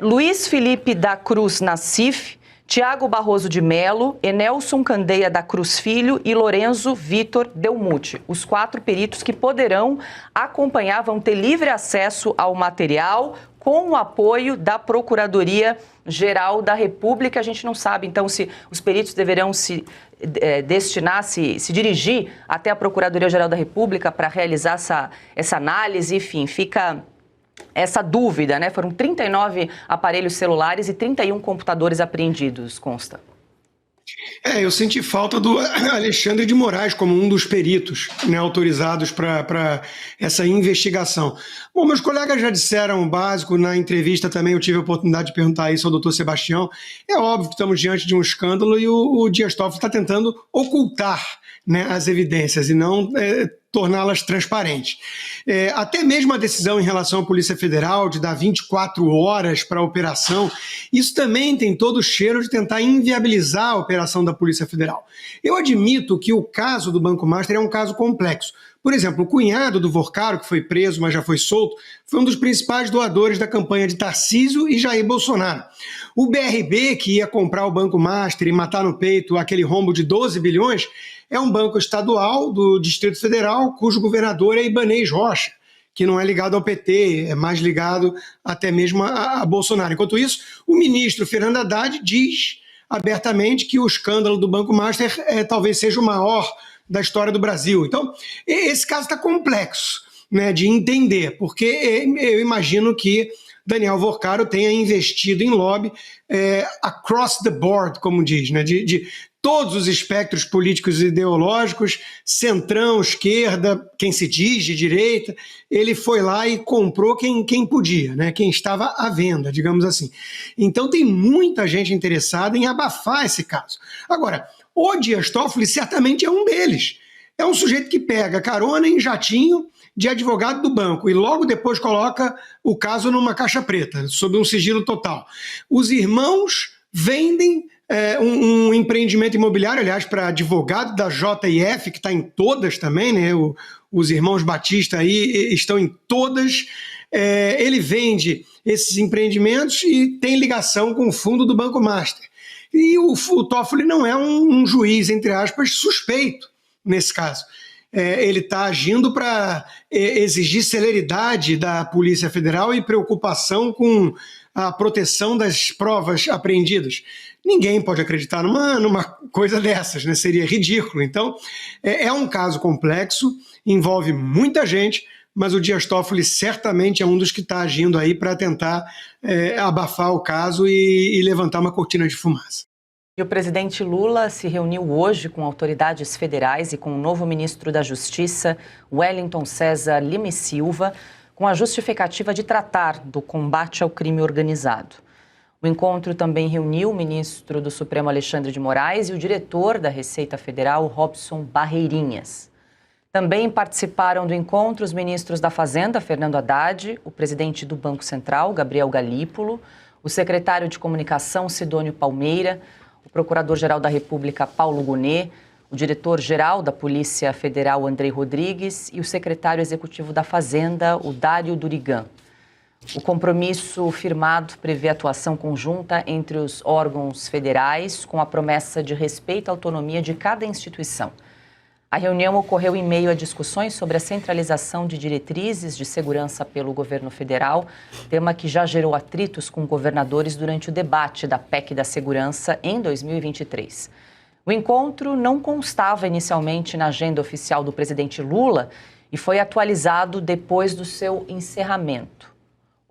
S1: Luiz Felipe da Cruz Nassif, Tiago Barroso de Melo, Enelson Candeia da Cruz Filho e Lorenzo Vitor Delmuti. Os 4 peritos que poderão acompanhar, vão ter livre acesso ao material com o apoio da Procuradoria-Geral da República. A gente não sabe, então, se os peritos deverão se dirigir até a Procuradoria-Geral da República para realizar essa análise, enfim, fica essa dúvida, né? Foram 39 aparelhos celulares e 31 computadores apreendidos, Consta.
S4: Eu senti falta do Alexandre de Moraes como um dos peritos, né, autorizados para essa investigação. Bom, meus colegas já disseram o básico, na entrevista também eu tive a oportunidade de perguntar isso ao doutor Sebastião. É óbvio que estamos diante de um escândalo e o Dias Toffoli está tentando ocultar, né, as evidências e não torná-las transparentes. Até mesmo a decisão em relação à Polícia Federal de dar 24 horas para a operação, isso também tem todo o cheiro de tentar inviabilizar a operação da Polícia Federal. Eu admito que o caso do Banco Master é um caso complexo. Por exemplo, o cunhado do Vorcaro, que foi preso, mas já foi solto, foi um dos principais doadores da campanha de Tarcísio e Jair Bolsonaro. O BRB, que ia comprar o Banco Master e matar no peito aquele rombo de 12 bilhões, é um banco estadual do Distrito Federal, cujo governador é Ibanez Rocha, que não é ligado ao PT, é mais ligado até mesmo a Bolsonaro. Enquanto isso, o ministro Fernando Haddad diz abertamente que o escândalo do Banco Master talvez seja o maior da história do Brasil. Então, esse caso está complexo, né, de entender, porque eu imagino que Daniel Vorcaro tenha investido em lobby across the board, como diz, né, de todos os espectros políticos e ideológicos, centrão, esquerda, quem se diz de direita, ele foi lá e comprou quem podia, né? Quem estava à venda, digamos assim. Então tem muita gente interessada em abafar esse caso. Agora, o Dias Toffoli certamente é um deles. É um sujeito que pega carona em jatinho de advogado do banco e logo depois coloca o caso numa caixa preta, sob um sigilo total. Os irmãos vendem um empreendimento imobiliário, aliás, para advogado da JF, que está em todas também, né? Os irmãos Batista aí estão em todas. Ele vende esses empreendimentos e tem ligação com o fundo do Banco Master. E o Toffoli não é um juiz, entre aspas, suspeito nesse caso. Ele está agindo para exigir celeridade da Polícia Federal e preocupação com a proteção das provas apreendidas. Ninguém pode acreditar numa coisa dessas, né? Seria ridículo. Então, é um caso complexo, envolve muita gente, mas o Dias Toffoli certamente é um dos que está agindo aí para tentar abafar o caso e levantar uma cortina de fumaça.
S1: E o presidente Lula se reuniu hoje com autoridades federais e com o novo ministro da Justiça, Wellington César Lima e Silva, com a justificativa de tratar do combate ao crime organizado. O encontro também reuniu o ministro do Supremo Alexandre de Moraes e o diretor da Receita Federal, Robson Barreirinhas. Também participaram do encontro os ministros da Fazenda, Fernando Haddad, o presidente do Banco Central, Gabriel Galípolo, o secretário de Comunicação, Sidônio Palmeira, o procurador-geral da República, Paulo Gonet, o diretor-geral da Polícia Federal, Andrei Rodrigues, e o secretário executivo da Fazenda, o Dário Durigan. O compromisso firmado prevê atuação conjunta entre os órgãos federais, com a promessa de respeito à autonomia de cada instituição. A reunião ocorreu em meio a discussões sobre a centralização de diretrizes de segurança pelo governo federal, tema que já gerou atritos com governadores durante o debate da PEC da Segurança em 2023. O encontro não constava inicialmente na agenda oficial do presidente Lula e foi atualizado depois do seu encerramento.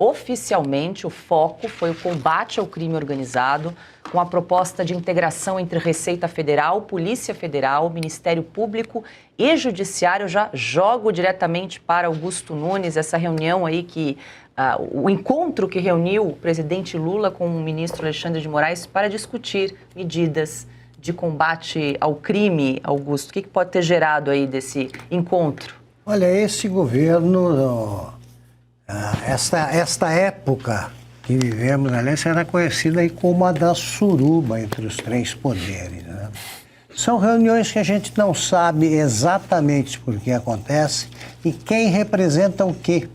S1: Oficialmente, o foco foi o combate ao crime organizado, com a proposta de integração entre Receita Federal, Polícia Federal, Ministério Público e Judiciário. Eu já jogo diretamente para Augusto Nunes essa reunião aí o encontro que reuniu o presidente Lula com o ministro Alexandre de Moraes para discutir medidas de combate ao crime. Augusto, o que pode ter gerado aí desse encontro?
S3: Olha, esse governo, esta época que vivemos, aliás, era conhecida aí como a da suruba entre os três poderes, né? São reuniões que a gente não sabe exatamente por que acontece e quem representa o quê.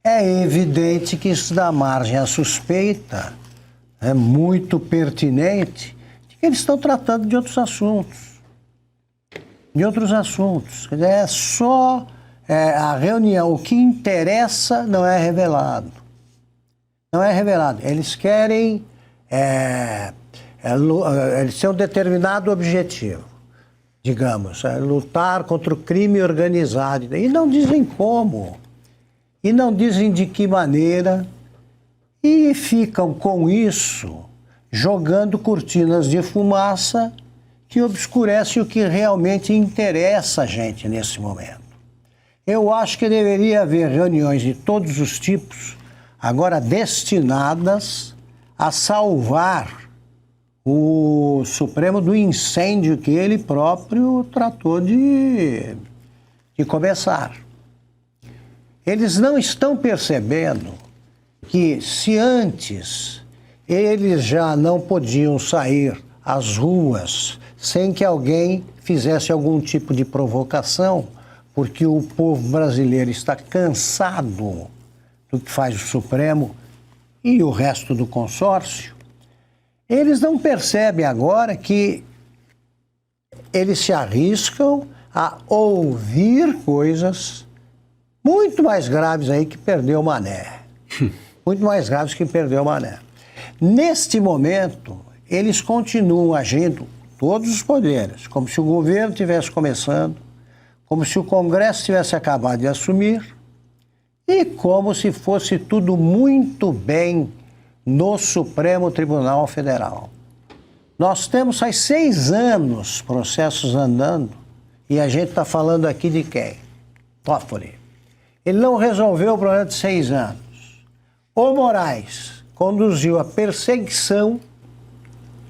S3: É evidente que isso dá margem à suspeita, é muito pertinente, de que eles estão tratando de outros assuntos. Quer dizer, é só a reunião. O que interessa não é revelado. Eles querem... eles têm um determinado objetivo, digamos, lutar contra o crime organizado. E não dizem como. E não dizem de que maneira. E ficam com isso jogando cortinas de fumaça que obscurece o que realmente interessa a gente nesse momento. Eu acho que deveria haver reuniões de todos os tipos, agora destinadas a salvar o Supremo do incêndio que ele próprio tratou de começar. Eles não estão percebendo que se antes eles já não podiam sair às ruas sem que alguém fizesse algum tipo de provocação, porque o povo brasileiro está cansado do que faz o Supremo e o resto do consórcio, eles não percebem agora que eles se arriscam a ouvir coisas muito mais graves aí que perder o mané. Muito mais graves que perder o mané. Neste momento, eles continuam agindo, todos os poderes, como se o governo estivesse começando, como se o Congresso tivesse acabado de assumir e como se fosse tudo muito bem no Supremo Tribunal Federal. Nós temos faz 6 anos processos andando e a gente está falando aqui de quem? Toffoli. Ele não resolveu o problema de 6 anos. O Moraes conduziu a perseguição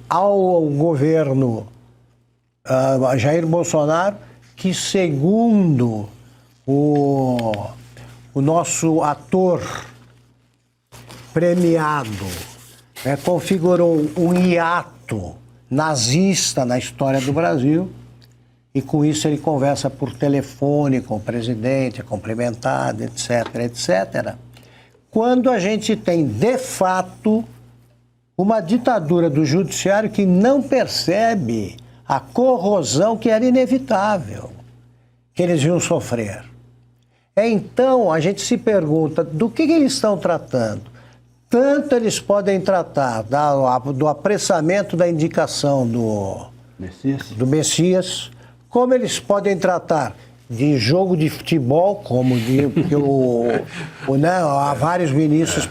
S3: ao governo Jair Bolsonaro, que segundo o nosso ator premiado configurou um hiato nazista na história do Brasil, e com isso ele conversa por telefone com o presidente, é cumprimentado, etc, etc. Quando a gente tem, de fato, uma ditadura do judiciário que não percebe a corrosão que era inevitável, que eles iam sofrer. Então, a gente se pergunta do que eles estão tratando. Tanto eles podem tratar do apressamento da indicação do Messias, como eles podem tratar de jogo de futebol, como vários ministros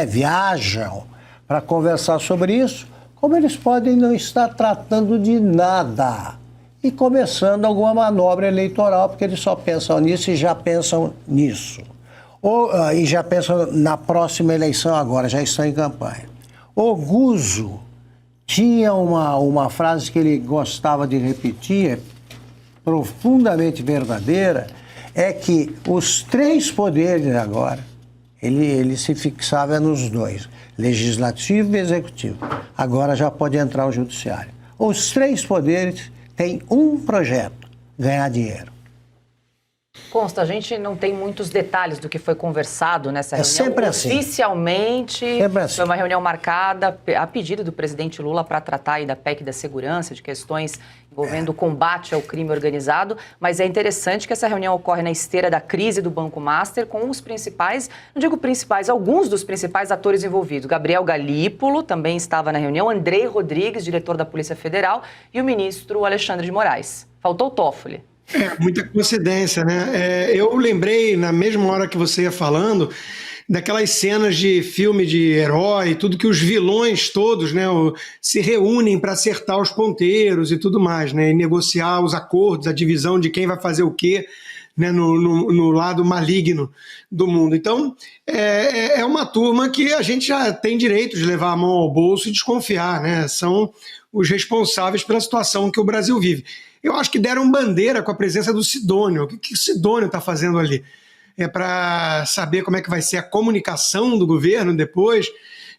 S3: viajam para conversar sobre isso, como eles podem não estar tratando de nada e começando alguma manobra eleitoral, porque eles só pensam nisso e já pensam nisso. E já pensam na próxima eleição agora, já estão em campanha. O Guzzo tinha uma frase que ele gostava de repetir, profundamente verdadeira, é que os 3 poderes agora, ele se fixava nos 2, legislativo e executivo. Agora já pode entrar o judiciário. Os 3 poderes têm um projeto: ganhar dinheiro.
S1: Consta, a gente não tem muitos detalhes do que foi conversado nessa reunião.
S3: Sempre assim.
S1: Oficialmente,
S3: Sempre assim.
S1: foi uma reunião marcada a pedido do presidente Lula para tratar aí da PEC da segurança, de questões envolvendo o combate ao crime organizado, mas é interessante que essa reunião ocorre na esteira da crise do Banco Master com os principais, não digo principais, alguns dos principais atores envolvidos. Gabriel Galípolo também estava na reunião, Andrei Rodrigues, diretor da Polícia Federal, e o ministro Alexandre de Moraes. Faltou o Toffoli.
S4: Muita coincidência, né? Eu lembrei, na mesma hora que você ia falando, daquelas cenas de filme de herói, tudo que os vilões todos, né, se reúnem para acertar os ponteiros e tudo mais, né, e negociar os acordos, a divisão de quem vai fazer o quê, né, no lado maligno do mundo. Então, é uma turma que a gente já tem direito de levar a mão ao bolso e desconfiar, né? São os responsáveis pela situação que o Brasil vive. Eu acho que deram bandeira com a presença do Sidônio. O que o Sidônio está fazendo ali? É para saber como é que vai ser a comunicação do governo depois,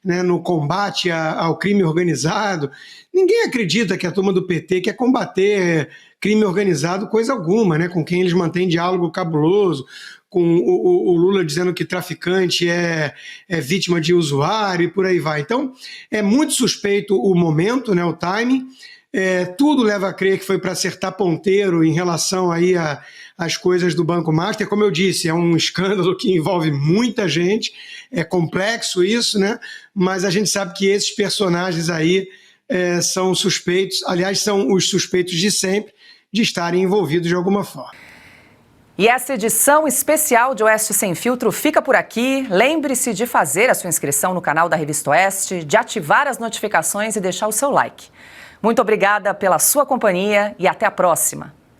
S4: né, no combate ao crime organizado. Ninguém acredita que a turma do PT quer combater crime organizado coisa alguma, né, com quem eles mantêm diálogo cabuloso, com o Lula dizendo que traficante é vítima de usuário e por aí vai. Então, é muito suspeito o momento, né, o timing. Tudo leva a crer que foi para acertar ponteiro em relação aí às coisas do Banco Master. Como eu disse, é um escândalo que envolve muita gente, é complexo isso, né? Mas a gente sabe que esses personagens aí são suspeitos, aliás, são os suspeitos de sempre de estarem envolvidos de alguma forma.
S1: E essa edição especial de Oeste Sem Filtro fica por aqui. Lembre-se de fazer a sua inscrição no canal da Revista Oeste, de ativar as notificações e deixar o seu like. Muito obrigada pela sua companhia e até a próxima.